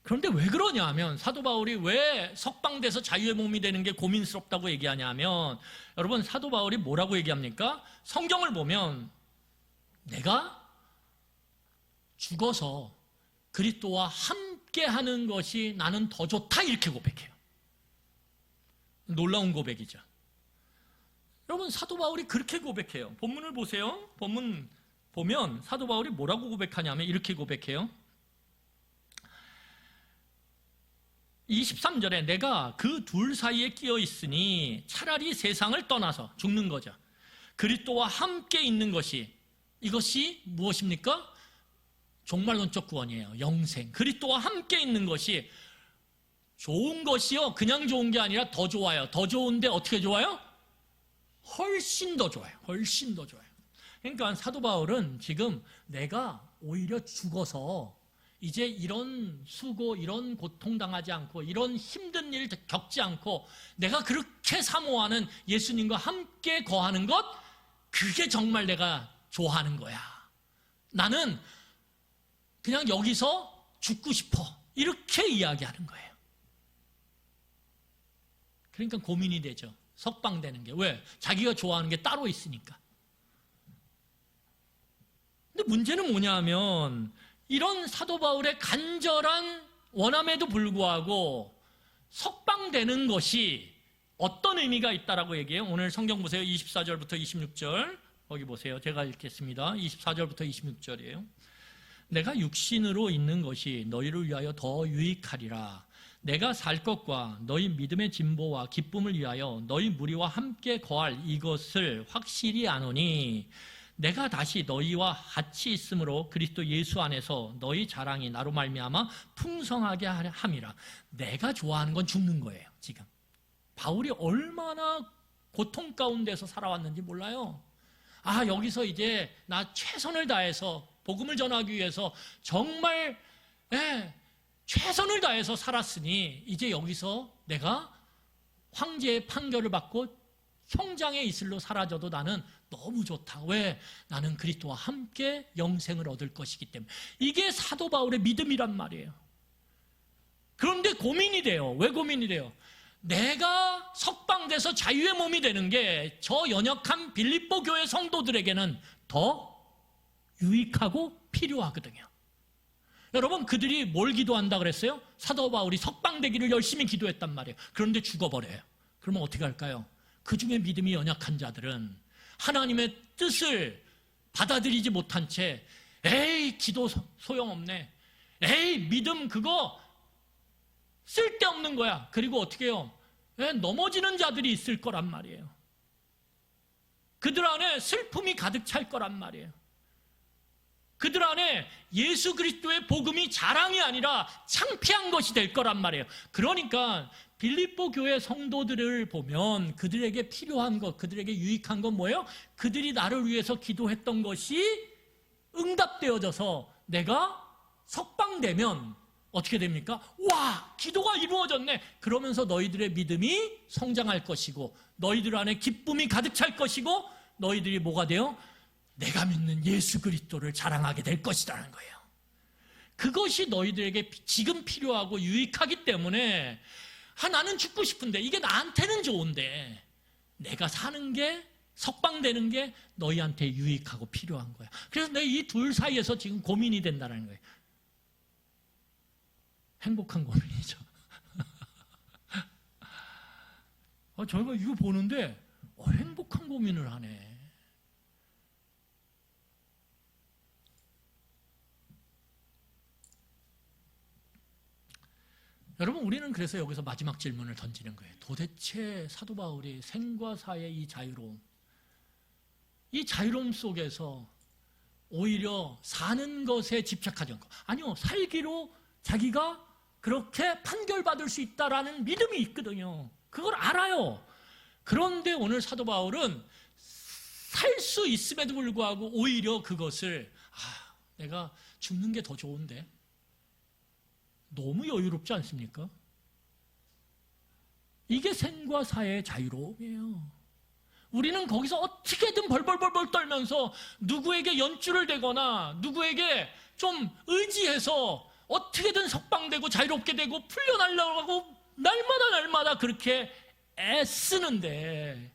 그런데 왜 그러냐 하면, 사도 바울이 왜 석방돼서 자유의 몸이 되는 게 고민스럽다고 얘기하냐 하면, 여러분, 사도 바울이 뭐라고 얘기합니까? 성경을 보면 내가 죽어서 그리스도와 함께 하는 것이 나는 더 좋다, 이렇게 고백해요. 놀라운 고백이죠. 여러분, 사도 바울이 그렇게 고백해요. 본문을 보세요. 본문 보면 사도 바울이 뭐라고 고백하냐면 이렇게 고백해요. 23절에 내가 그 둘 사이에 끼어 있으니 차라리 세상을 떠나서 죽는 거죠. 그리스도와 함께 있는 것이, 이것이 무엇입니까? 종말론적 구원이에요. 영생. 그리스도와 함께 있는 것이 좋은 것이요, 그냥 좋은 게 아니라 더 좋아요. 더 좋은데 어떻게 좋아요? 훨씬 더 좋아요. 훨씬 더 좋아요. 그러니까 사도 바울은 지금 내가 오히려 죽어서 이제 이런 수고, 이런 고통당하지 않고 이런 힘든 일 겪지 않고 내가 그렇게 사모하는 예수님과 함께 거하는 것, 그게 정말 내가 좋아하는 거야. 나는 그냥 여기서 죽고 싶어, 이렇게 이야기하는 거예요. 그러니까 고민이 되죠. 석방되는 게. 왜? 자기가 좋아하는 게 따로 있으니까. 근데 문제는 뭐냐 하면, 이런 사도 바울의 간절한 원함에도 불구하고 석방되는 것이 어떤 의미가 있다라고 얘기해요. 오늘 성경 보세요. 24절부터 26절. 거기 보세요. 제가 읽겠습니다. 24절부터 26절이에요. 내가 육신으로 있는 것이 너희를 위하여 더 유익하리라. 내가 살 것과 너희 믿음의 진보와 기쁨을 위하여 너희 무리와 함께 거할 이것을 확실히 아노니, 내가 다시 너희와 같이 있으므로 그리스도 예수 안에서 너희 자랑이 나로 말미암아 풍성하게 함이라. 내가 좋아하는 건 죽는 거예요. 지금 바울이 얼마나 고통 가운데서 살아왔는지 몰라요. 여기서 이제 나 최선을 다해서 복음을 전하기 위해서 정말 최선을 다해서 살았으니 이제 여기서 내가 황제의 판결을 받고 형장의 이슬로 사라져도 나는 너무 좋다. 왜? 나는 그리스도와 함께 영생을 얻을 것이기 때문에. 이게 사도 바울의 믿음이란 말이에요. 그런데 고민이 돼요. 왜 고민이 돼요? 내가 석방돼서 자유의 몸이 되는 게 저 연약한 빌립보 교회 성도들에게는 더 유익하고 필요하거든요. 여러분, 그들이 뭘 기도한다 그랬어요? 사도 바울이 석방되기를 열심히 기도했단 말이에요. 그런데 죽어버려요. 그러면 어떻게 할까요? 그 중에 믿음이 연약한 자들은 하나님의 뜻을 받아들이지 못한 채, 에이, 기도 소용없네, 에이, 믿음 그거 쓸데없는 거야. 그리고 어떻게 해요? 넘어지는 자들이 있을 거란 말이에요. 그들 안에 슬픔이 가득 찰 거란 말이에요. 그들 안에 예수 그리스도의 복음이 자랑이 아니라 창피한 것이 될 거란 말이에요. 그러니까 빌립보 교회 성도들을 보면 그들에게 필요한 것, 그들에게 유익한 건 뭐예요? 그들이 나를 위해서 기도했던 것이 응답되어져서 내가 석방되면 어떻게 됩니까? 와, 기도가 이루어졌네. 그러면서 너희들의 믿음이 성장할 것이고 너희들 안에 기쁨이 가득 찰 것이고 너희들이 뭐가 돼요? 내가 믿는 예수 그리스도를 자랑하게 될 것이라는 거예요. 그것이 너희들에게 지금 필요하고 유익하기 때문에 나는 죽고 싶은데 이게 나한테는 좋은데 내가 사는 게, 석방되는 게 너희한테 유익하고 필요한 거야. 그래서 내 이 둘 사이에서 지금 고민이 된다는 거예요. 행복한 고민이죠. 저희가 이거 보는데 행복한 고민을 하네. 여러분, 우리는 그래서 여기서 마지막 질문을 던지는 거예요. 도대체 사도 바울이 생과 사의 이 자유로움, 이 자유로움 속에서 오히려 사는 것에 집착하지 않고, 아니요, 살기로 자기가 그렇게 판결받을 수 있다라는 믿음이 있거든요. 그걸 알아요. 그런데 오늘 사도 바울은 살 수 있음에도 불구하고 오히려 그것을 내가 죽는 게 더 좋은데, 너무 여유롭지 않습니까? 이게 생과 사의 자유로움이에요. 우리는 거기서 어떻게든 벌벌벌벌 떨면서 누구에게 연주를 대거나 누구에게 좀 의지해서 어떻게든 석방되고 자유롭게 되고 풀려나려고 날마다 그렇게 애쓰는데,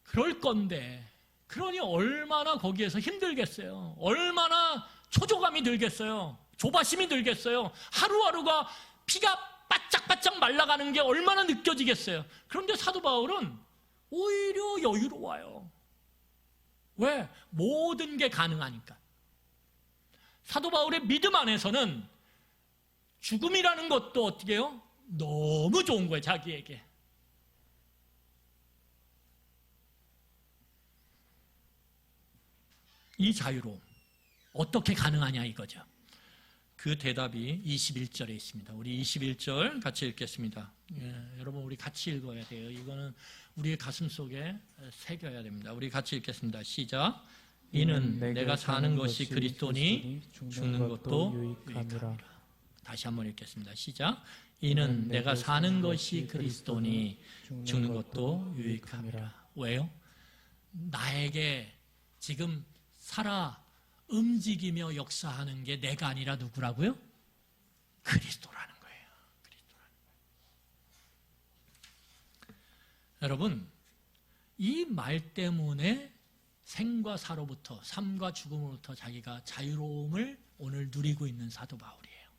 그럴 건데, 그러니 얼마나 거기에서 힘들겠어요. 얼마나 초조감이 들겠어요. 조바심이 들겠어요. 하루하루가 피가 바짝바짝 말라가는 게 얼마나 느껴지겠어요. 그런데 사도 바울은 오히려 여유로워요. 왜? 모든 게 가능하니까. 사도 바울의 믿음 안에서는 죽음이라는 것도 어떻게 해요? 너무 좋은 거예요, 자기에게. 이 자유로움 어떻게 가능하냐 이거죠. 그 대답이 21절에 있습니다. 우리 21절 같이 읽겠습니다. 여러분, 우리 같이 읽어야 돼요. 이거는 우리의 가슴 속에 새겨야 됩니다. 우리 같이 읽겠습니다. 시작. 이는 내가 사는 것이 그리스도니 죽는 것도 유익함이라. 다시 한번 읽겠습니다. 시작. 이는 내가 사는 것이 그리스도니 죽는 것도 유익함이라. 왜요? 나에게 지금 살아 움직이며 역사하는 게 내가 아니라 누구라고요? 그리스도라는 거예요. 그리스도라는 거예요. 여러분, 이 말 때문에 생과 사로부터, 삶과 죽음으로부터 자기가 자유로움을 오늘 누리고 있는 사도 바울이에요.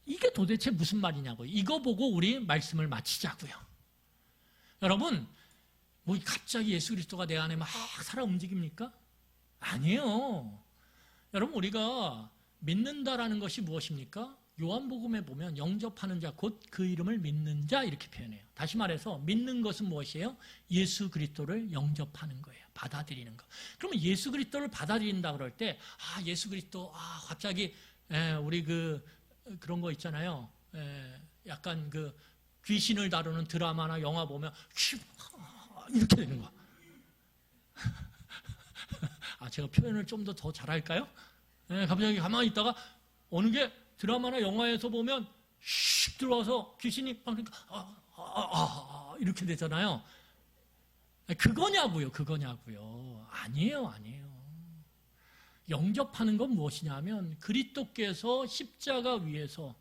이게 도대체 무슨 말이냐고요. 이거 보고 우리 말씀을 마치자고요. 여러분, 뭐 갑자기 예수 그리스도가 내 안에 막 살아 움직입니까? 아니에요. 여러분, 우리가 믿는다라는 것이 무엇입니까? 요한복음에 보면 영접하는 자 곧 그 이름을 믿는 자 이렇게 표현해요. 다시 말해서 믿는 것은 무엇이에요? 예수 그리스도를 영접하는 거예요. 받아들이는 거. 그러면 예수 그리스도를 받아들인다 그럴 때 예수 그리스도 갑자기 우리 그런 거 있잖아요. 약간 그 귀신을 다루는 드라마나 영화 보면 이렇게 되는 거. 제가 표현을 좀 더 잘할까요? 갑자기 가만히 있다가 어느 게 드라마나 영화에서 보면 슉 들어와서 귀신이 이렇게 되잖아요. 그거냐고요. 아니에요. 영접하는 건 무엇이냐면 그리스도께서 십자가 위에서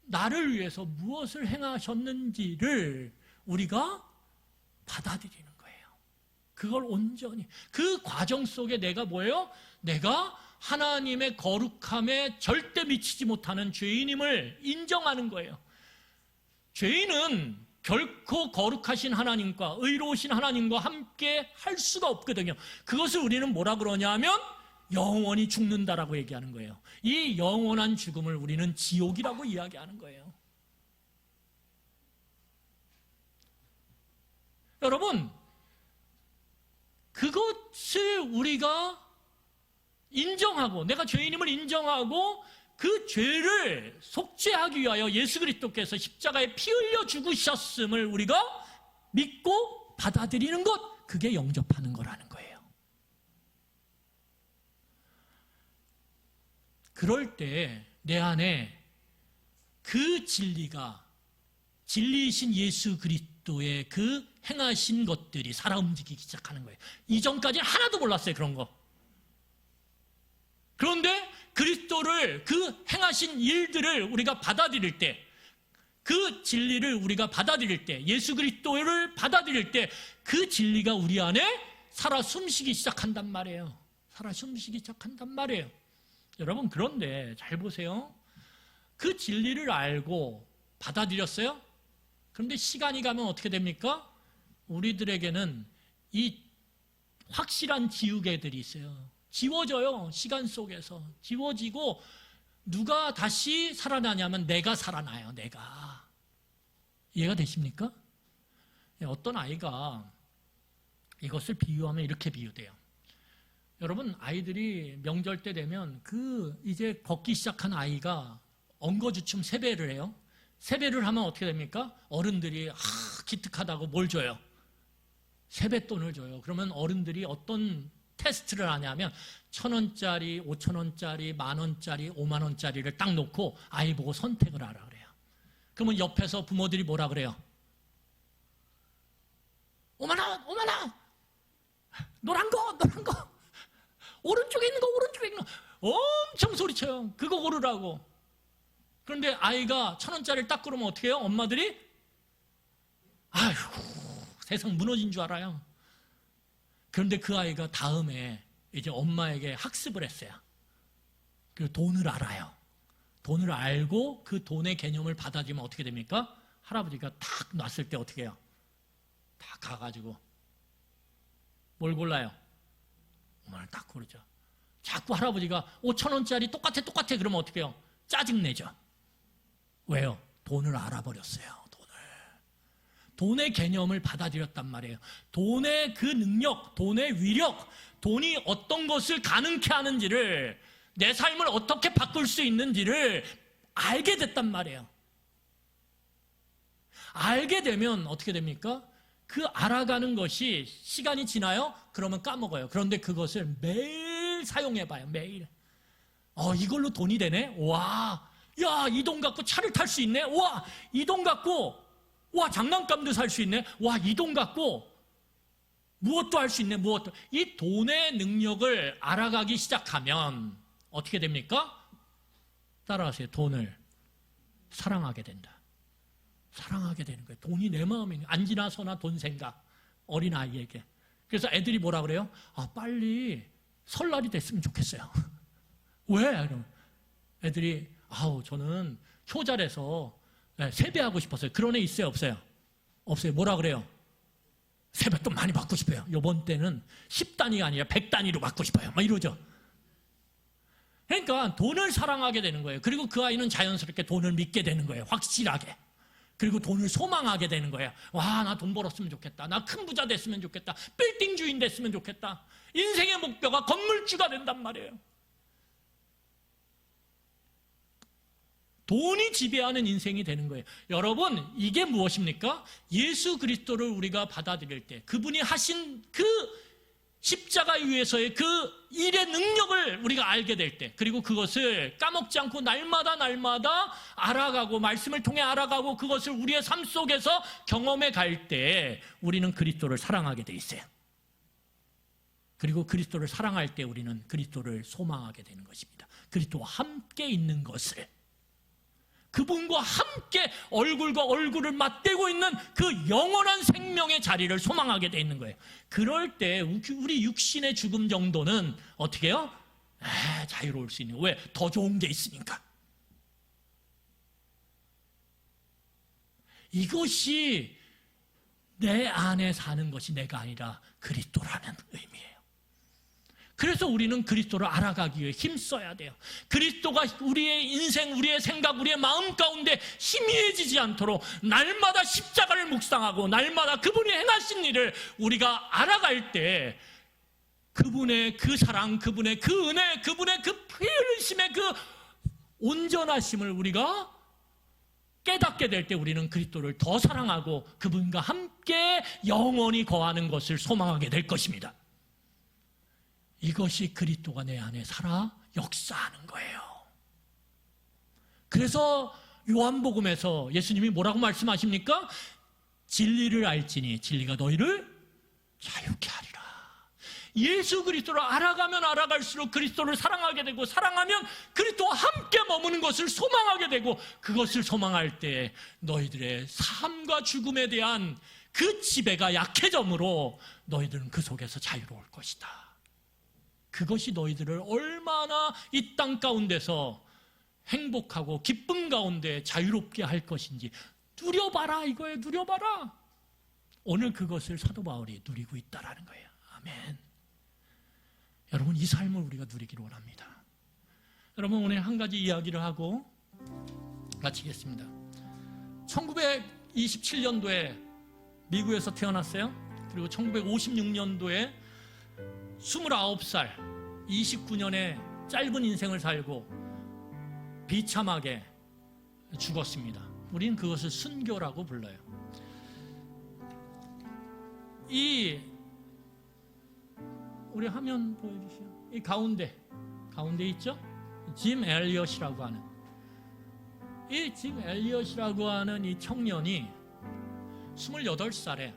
나를 위해서 무엇을 행하셨는지를 우리가 받아들이는 거예요. 그걸 온전히. 그 과정 속에 내가 뭐예요? 내가 하나님의 거룩함에 절대 미치지 못하는 죄인임을 인정하는 거예요. 죄인은 결코 거룩하신 하나님과 의로우신 하나님과 함께 할 수가 없거든요. 그것을 우리는 뭐라 그러냐면 영원히 죽는다라고 얘기하는 거예요. 이 영원한 죽음을 우리는 지옥이라고 이야기하는 거예요. 여러분, 그것을 우리가 인정하고, 내가 죄인임을 인정하고 그 죄를 속죄하기 위하여 예수 그리스도께서 십자가에 피 흘려 죽으셨음을 우리가 믿고 받아들이는 것, 그게 영접하는 거라는 거예요. 그럴 때 내 안에 그 진리가, 진리이신 예수 그리스도의 그 행하신 것들이 살아 움직이기 시작하는 거예요. 이전까지는 하나도 몰랐어요, 그런 거. 그런데 그리스도를, 그 행하신 일들을 우리가 받아들일 때, 그 진리를 우리가 받아들일 때, 예수 그리스도를 받아들일 때 그 진리가 우리 안에 살아 숨쉬기 시작한단 말이에요. 살아 숨쉬기 시작한단 말이에요. 여러분, 그런데 잘 보세요. 그 진리를 알고 받아들였어요? 그런데 시간이 가면 어떻게 됩니까? 우리들에게는 이 확실한 지우개들이 있어요. 지워져요. 시간 속에서 지워지고 누가 다시 살아나냐면 내가 살아나요. 내가. 이해가 되십니까? 어떤 아이가 이것을 비유하면 이렇게 비유돼요. 여러분, 아이들이 명절 때 되면 이제 걷기 시작한 아이가 엉거주춤 세배를 해요. 세배를 하면 어떻게 됩니까? 어른들이 기특하다고 뭘 줘요? 세뱃돈을 줘요. 그러면 어른들이 어떤 테스트를 하냐면 1,000원짜리, 5,000원짜리, 10,000원짜리, 50,000원짜리를 딱 놓고 아이 보고 선택을 하라 그래요. 그러면 옆에서 부모들이 뭐라 그래요? 5만원! 5만원! 노란 거! 오른쪽에 있는 거! 엄청 소리쳐요. 그거 고르라고. 그런데 아이가 1,000원짜리를 딱 고르면 어떻게 해요? 엄마들이? 아이고, 세상 무너진 줄 알아요. 그런데 그 아이가 다음에 이제 엄마에게 학습을 했어요. 그리고 돈을 알아요. 돈을 알고 그 돈의 개념을 받아들이면 어떻게 됩니까? 할아버지가 탁 놨을 때 어떻게 해요? 딱 가가지고 뭘 골라요? 5만원 딱 고르죠. 자꾸 할아버지가 5,000원짜리 똑같아 그러면 어떻게 해요? 짜증내죠. 왜요? 돈을 알아버렸어요. 돈의 개념을 받아들였단 말이에요. 돈의 그 능력, 돈의 위력, 돈이 어떤 것을 가능케 하는지를, 내 삶을 어떻게 바꿀 수 있는지를 알게 됐단 말이에요. 알게 되면 어떻게 됩니까? 그 알아가는 것이 시간이 지나요? 그러면 까먹어요. 그런데 그것을 매일 사용해봐요. 매일. 이걸로 돈이 되네? 와, 야, 이 돈 갖고 차를 탈 수 있네? 와, 이 돈 갖고 장난감도 살 수 있네? 와, 이 돈 갖고 무엇도 할 수 있네? 무엇도. 이 돈의 능력을 알아가기 시작하면 어떻게 됩니까? 따라하세요. 돈을 사랑하게 된다. 사랑하게 되는 거예요. 돈이 내 마음에 있는, 안 지나서나 돈 생각. 어린아이에게. 그래서 애들이 뭐라 그래요? 빨리 설날이 됐으면 좋겠어요. 왜? 그러면 애들이 저는 효자라서 세배하고 싶었어요. 그런 애 있어요? 없어요? 없어요. 뭐라 그래요? 세뱃돈 많이 받고 싶어요. 이번 때는 10단위가 아니라 100단위로 받고 싶어요. 막 이러죠. 그러니까 돈을 사랑하게 되는 거예요. 그리고 그 아이는 자연스럽게 돈을 믿게 되는 거예요. 확실하게. 그리고 돈을 소망하게 되는 거예요. 와, 나 돈 벌었으면 좋겠다. 나 큰 부자 됐으면 좋겠다. 빌딩 주인 됐으면 좋겠다. 인생의 목표가 건물주가 된단 말이에요. 돈이 지배하는 인생이 되는 거예요. 여러분, 이게 무엇입니까? 예수 그리스도를 우리가 받아들일 때, 그분이 하신 그 십자가에 의해서의 그 일의 능력을 우리가 알게 될 때, 그리고 그것을 까먹지 않고 날마다 알아가고, 말씀을 통해 알아가고, 그것을 우리의 삶 속에서 경험해 갈 때 우리는 그리스도를 사랑하게 돼 있어요. 그리고 그리스도를 사랑할 때 우리는 그리스도를 소망하게 되는 것입니다. 그리스도와 함께 있는 것을, 그분과 함께 얼굴과 얼굴을 맞대고 있는 그 영원한 생명의 자리를 소망하게 돼 있는 거예요. 그럴 때 우리 육신의 죽음 정도는 어떻게 해요? 자유로울 수 있는. 왜? 더 좋은 게 있으니까. 이것이 내 안에 사는 것이 내가 아니라 그리스도라는 의미예요. 그래서 우리는 그리스도를 알아가기 위해 힘써야 돼요. 그리스도가 우리의 인생, 우리의 생각, 우리의 마음 가운데 희미해지지 않도록 날마다 십자가를 묵상하고 날마다 그분이 행하신 일을 우리가 알아갈 때 그분의 그 사랑, 그분의 그 은혜, 그분의 그 피 흘리심의 그 온전하심을 우리가 깨닫게 될 때 우리는 그리스도를 더 사랑하고 그분과 함께 영원히 거하는 것을 소망하게 될 것입니다. 이것이 그리스도가 내 안에 살아 역사하는 거예요. 그래서 요한복음에서 예수님이 뭐라고 말씀하십니까? 진리를 알지니 진리가 너희를 자유케 하리라. 예수 그리스도를 알아가면 알아갈수록 그리스도를 사랑하게 되고, 사랑하면 그리스도와 함께 머무는 것을 소망하게 되고, 그것을 소망할 때 너희들의 삶과 죽음에 대한 그 지배가 약해져므로 너희들은 그 속에서 자유로울 것이다. 그것이 너희들을 얼마나 이 땅 가운데서 행복하고 기쁨 가운데 자유롭게 할 것인지 누려봐라 이거예요. 누려봐라. 오늘 그것을 사도 바울이 누리고 있다라는 거예요. 아멘. 여러분, 이 삶을 우리가 누리기를 원합니다. 여러분, 오늘 한 가지 이야기를 하고 마치겠습니다. 1927년도에 미국에서 태어났어요. 그리고 1956년도에 29살, 29년의 짧은 인생을 살고 비참하게 죽었습니다. 우리는 그것을 순교라고 불러요. 우리 화면 보여주시죠. 이 가운데 있죠? 짐 엘리엇이라고 하는, 이 짐 엘리엇이라고 하는 이 청년이 28살에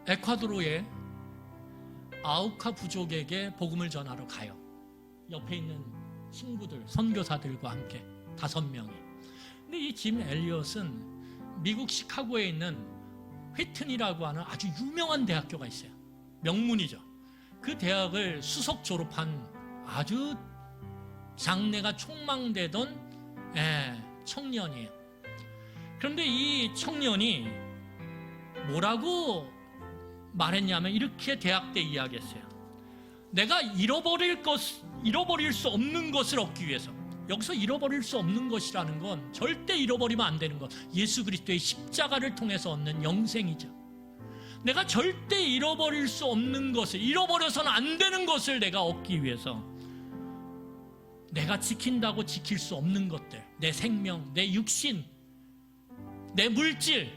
에콰도르의 아우카 부족에게 복음을 전하러 가요. 옆에 있는 친구들, 선교사들과 함께 5명이. 근데 이 짐 엘리엇은 미국 시카고에 있는 휘튼이라고 하는 아주 유명한 대학교가 있어요. 명문이죠. 그 대학을 수석 졸업한 아주 장래가 촉망되던 청년이에요. 그런데 이 청년이 뭐라고 말했냐면 이렇게 대학 때 이야기했어요. 내가 잃어버릴 수 없는 것을 얻기 위해서, 여기서 잃어버릴 수 없는 것이라는 건 절대 잃어버리면 안 되는 것, 예수 그리스도의 십자가를 통해서 얻는 영생이죠. 내가 절대 잃어버릴 수 없는 것을, 잃어버려서는 안 되는 것을 내가 얻기 위해서 내가 지킨다고 지킬 수 없는 것들, 내 생명, 내 육신, 내 물질,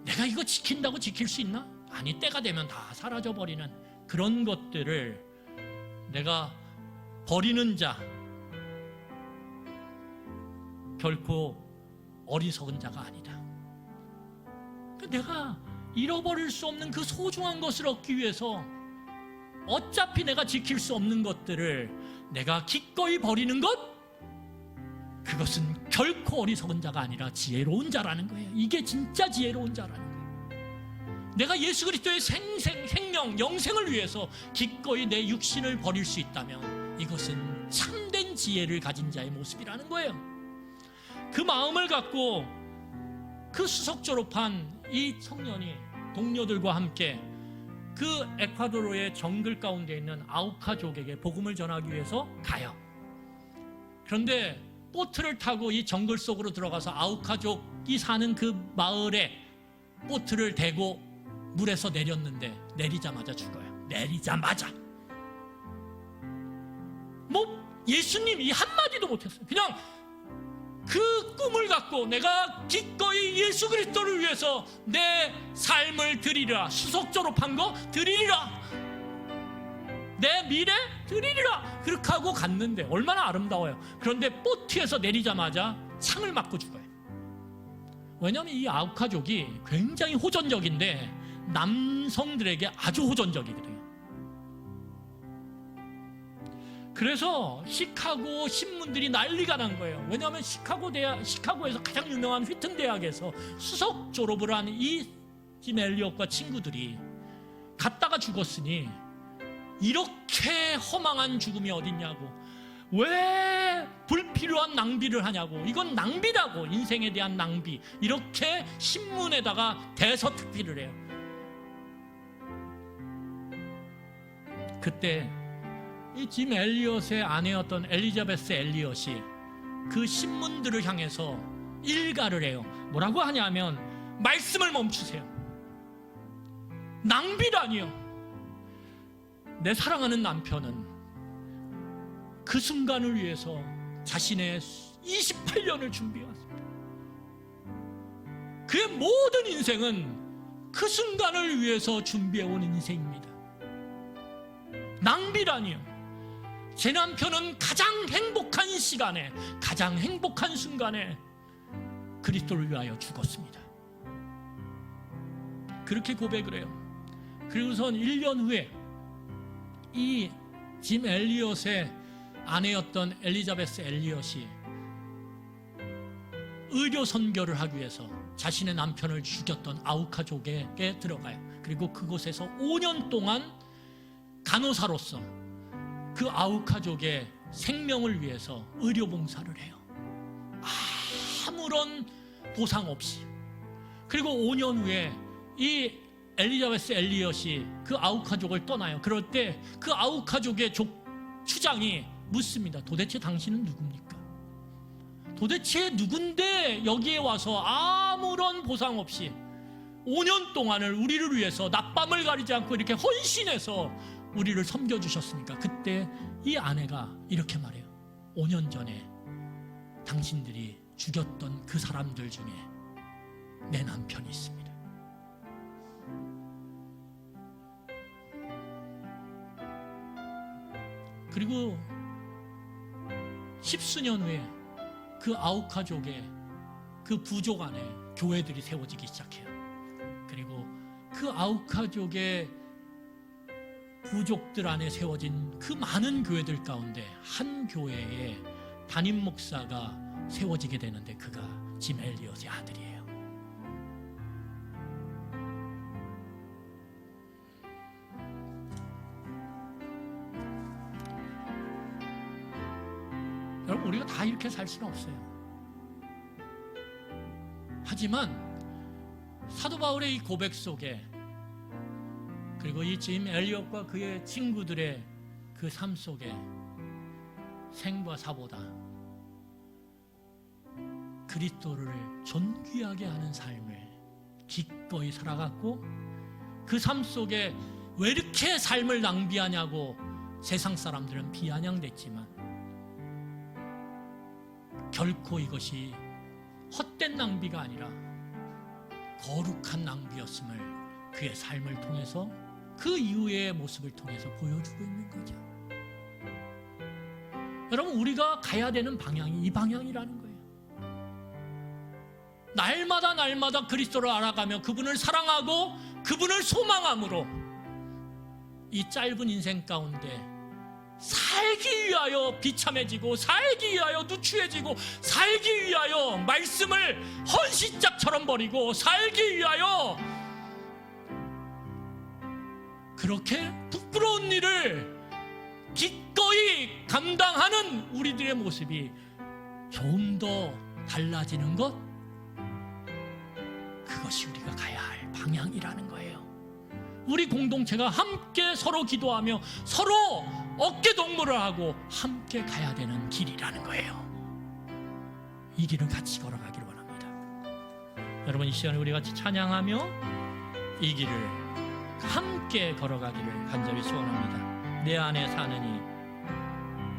내가 이거 지킨다고 지킬 수 있나? 아니, 때가 되면 다 사라져버리는 그런 것들을 내가 버리는 자, 결코 어리석은 자가 아니다. 내가 잃어버릴 수 없는 그 소중한 것을 얻기 위해서 어차피 내가 지킬 수 없는 것들을 내가 기꺼이 버리는 것, 그것은 결코 어리석은 자가 아니라 지혜로운 자라는 거예요. 이게 진짜 지혜로운 자라는 거예요. 내가 예수 그리스도의 생명, 영생을 위해서 기꺼이 내 육신을 버릴 수 있다면 이것은 참된 지혜를 가진 자의 모습이라는 거예요. 그 마음을 갖고 그 수석 졸업한 이 청년이 동료들과 함께 그 에콰도르의 정글 가운데 있는 아우카족에게 복음을 전하기 위해서 가요. 그런데 보트를 타고 이 정글 속으로 들어가서 아우카족이 사는 그 마을에 보트를 대고 물에서 내렸는데 내리자마자 죽어요. 내리자마자. 예수님 이 한마디도 못했어요. 그냥 그 꿈을 갖고 내가 기꺼이 예수 그리스도를 위해서 내 삶을 드리리라, 수석 졸업한 거 드리리라, 내 미래 드리리라, 그렇게 하고 갔는데 얼마나 아름다워요. 그런데 보트에서 내리자마자 창을 맞고 죽어요. 왜냐하면 이 아우카족이 굉장히 호전적인데 남성들에게 아주 호전적이거든요. 그래서 시카고 신문들이 난리가 난 거예요. 왜냐하면 시카고에서 가장 유명한 휘튼 대학에서 수석 졸업을 한 이 짐 엘리엇과 친구들이 갔다가 죽었으니 이렇게 허망한 죽음이 어딨냐고, 왜 불필요한 낭비를 하냐고, 이건 낭비라고, 인생에 대한 낭비, 이렇게 신문에다가 대서특필을 해요. 그때 이 짐 엘리엇의 아내였던 엘리자베스 엘리엇이 그 신문들을 향해서 일가를 해요. 뭐라고 하냐면, 말씀을 멈추세요. 낭비라니요. 내 사랑하는 남편은 그 순간을 위해서 자신의 28년을 준비해왔습니다. 그의 모든 인생은 그 순간을 위해서 준비해온 인생입니다. 낭비라니요. 제 남편은 가장 행복한 시간에, 가장 행복한 순간에 그리스도를 위하여 죽었습니다. 그렇게 고백을 해요. 그리고선 1년 후에 이 짐 엘리엇의 아내였던 엘리자베스 엘리엇이 의료 선교를 하기 위해서 자신의 남편을 죽였던 아우카족에게 들어가요. 그리고 그곳에서 5년 동안 간호사로서 그 아우카족의 생명을 위해서 의료봉사를 해요. 아무런 보상 없이. 그리고 5년 후에 이 엘리자베스 엘리엇이 그 아우카족을 떠나요. 그럴 때 그 아우카족의 추장이 묻습니다. 도대체 당신은 누굽니까? 도대체 누군데 여기에 와서 아무런 보상 없이 5년 동안을 우리를 위해서 낮밤을 가리지 않고 이렇게 헌신해서 우리를 섬겨주셨습니까? 그때 이 아내가 이렇게 말해요. 5년 전에 당신들이 죽였던 그 사람들 중에 내 남편이 있습니다. 그리고 10수년 후에 그 아우카족의 그 부족 안에 교회들이 세워지기 시작해요. 그리고 그 아우카족의 부족들 안에 세워진 그 많은 교회들 가운데 한 교회에 담임 목사가 세워지게 되는데 그가 짐 엘리엇의 아들이에요. 여러분, 우리가 다 이렇게 살 수는 없어요. 하지만 사도 바울의 이 고백 속에, 그리고 이 짐 엘리엇과 그의 친구들의 그 삶 속에 생과 사보다 그리스도를 존귀하게 하는 삶을 기꺼이 살아갔고, 그 삶 속에 왜 이렇게 삶을 낭비하냐고 세상 사람들은 비아냥댔지만 결코 이것이 헛된 낭비가 아니라 거룩한 낭비였음을 그의 삶을 통해서, 그 이후의 모습을 통해서 보여주고 있는 거죠. 여러분, 우리가 가야 되는 방향이 이 방향이라는 거예요. 날마다 그리스도를 알아가며 그분을 사랑하고 그분을 소망함으로 이 짧은 인생 가운데 살기 위하여 비참해지고, 살기 위하여 누추해지고, 살기 위하여 말씀을 헌신짝처럼 버리고, 살기 위하여 그렇게 부끄러운 일을 기꺼이 감당하는 우리들의 모습이 좀 더 달라지는 것, 그것이 우리가 가야 할 방향이라는 거예요. 우리 공동체가 함께 서로 기도하며 서로 어깨 동무를 하고 함께 가야 되는 길이라는 거예요. 이 길을 같이 걸어가기를 원합니다. 여러분, 이 시간에 우리 같이 찬양하며 이 길을 함께 걸어가기를 간절히 소원합니다. 내 안에 사느니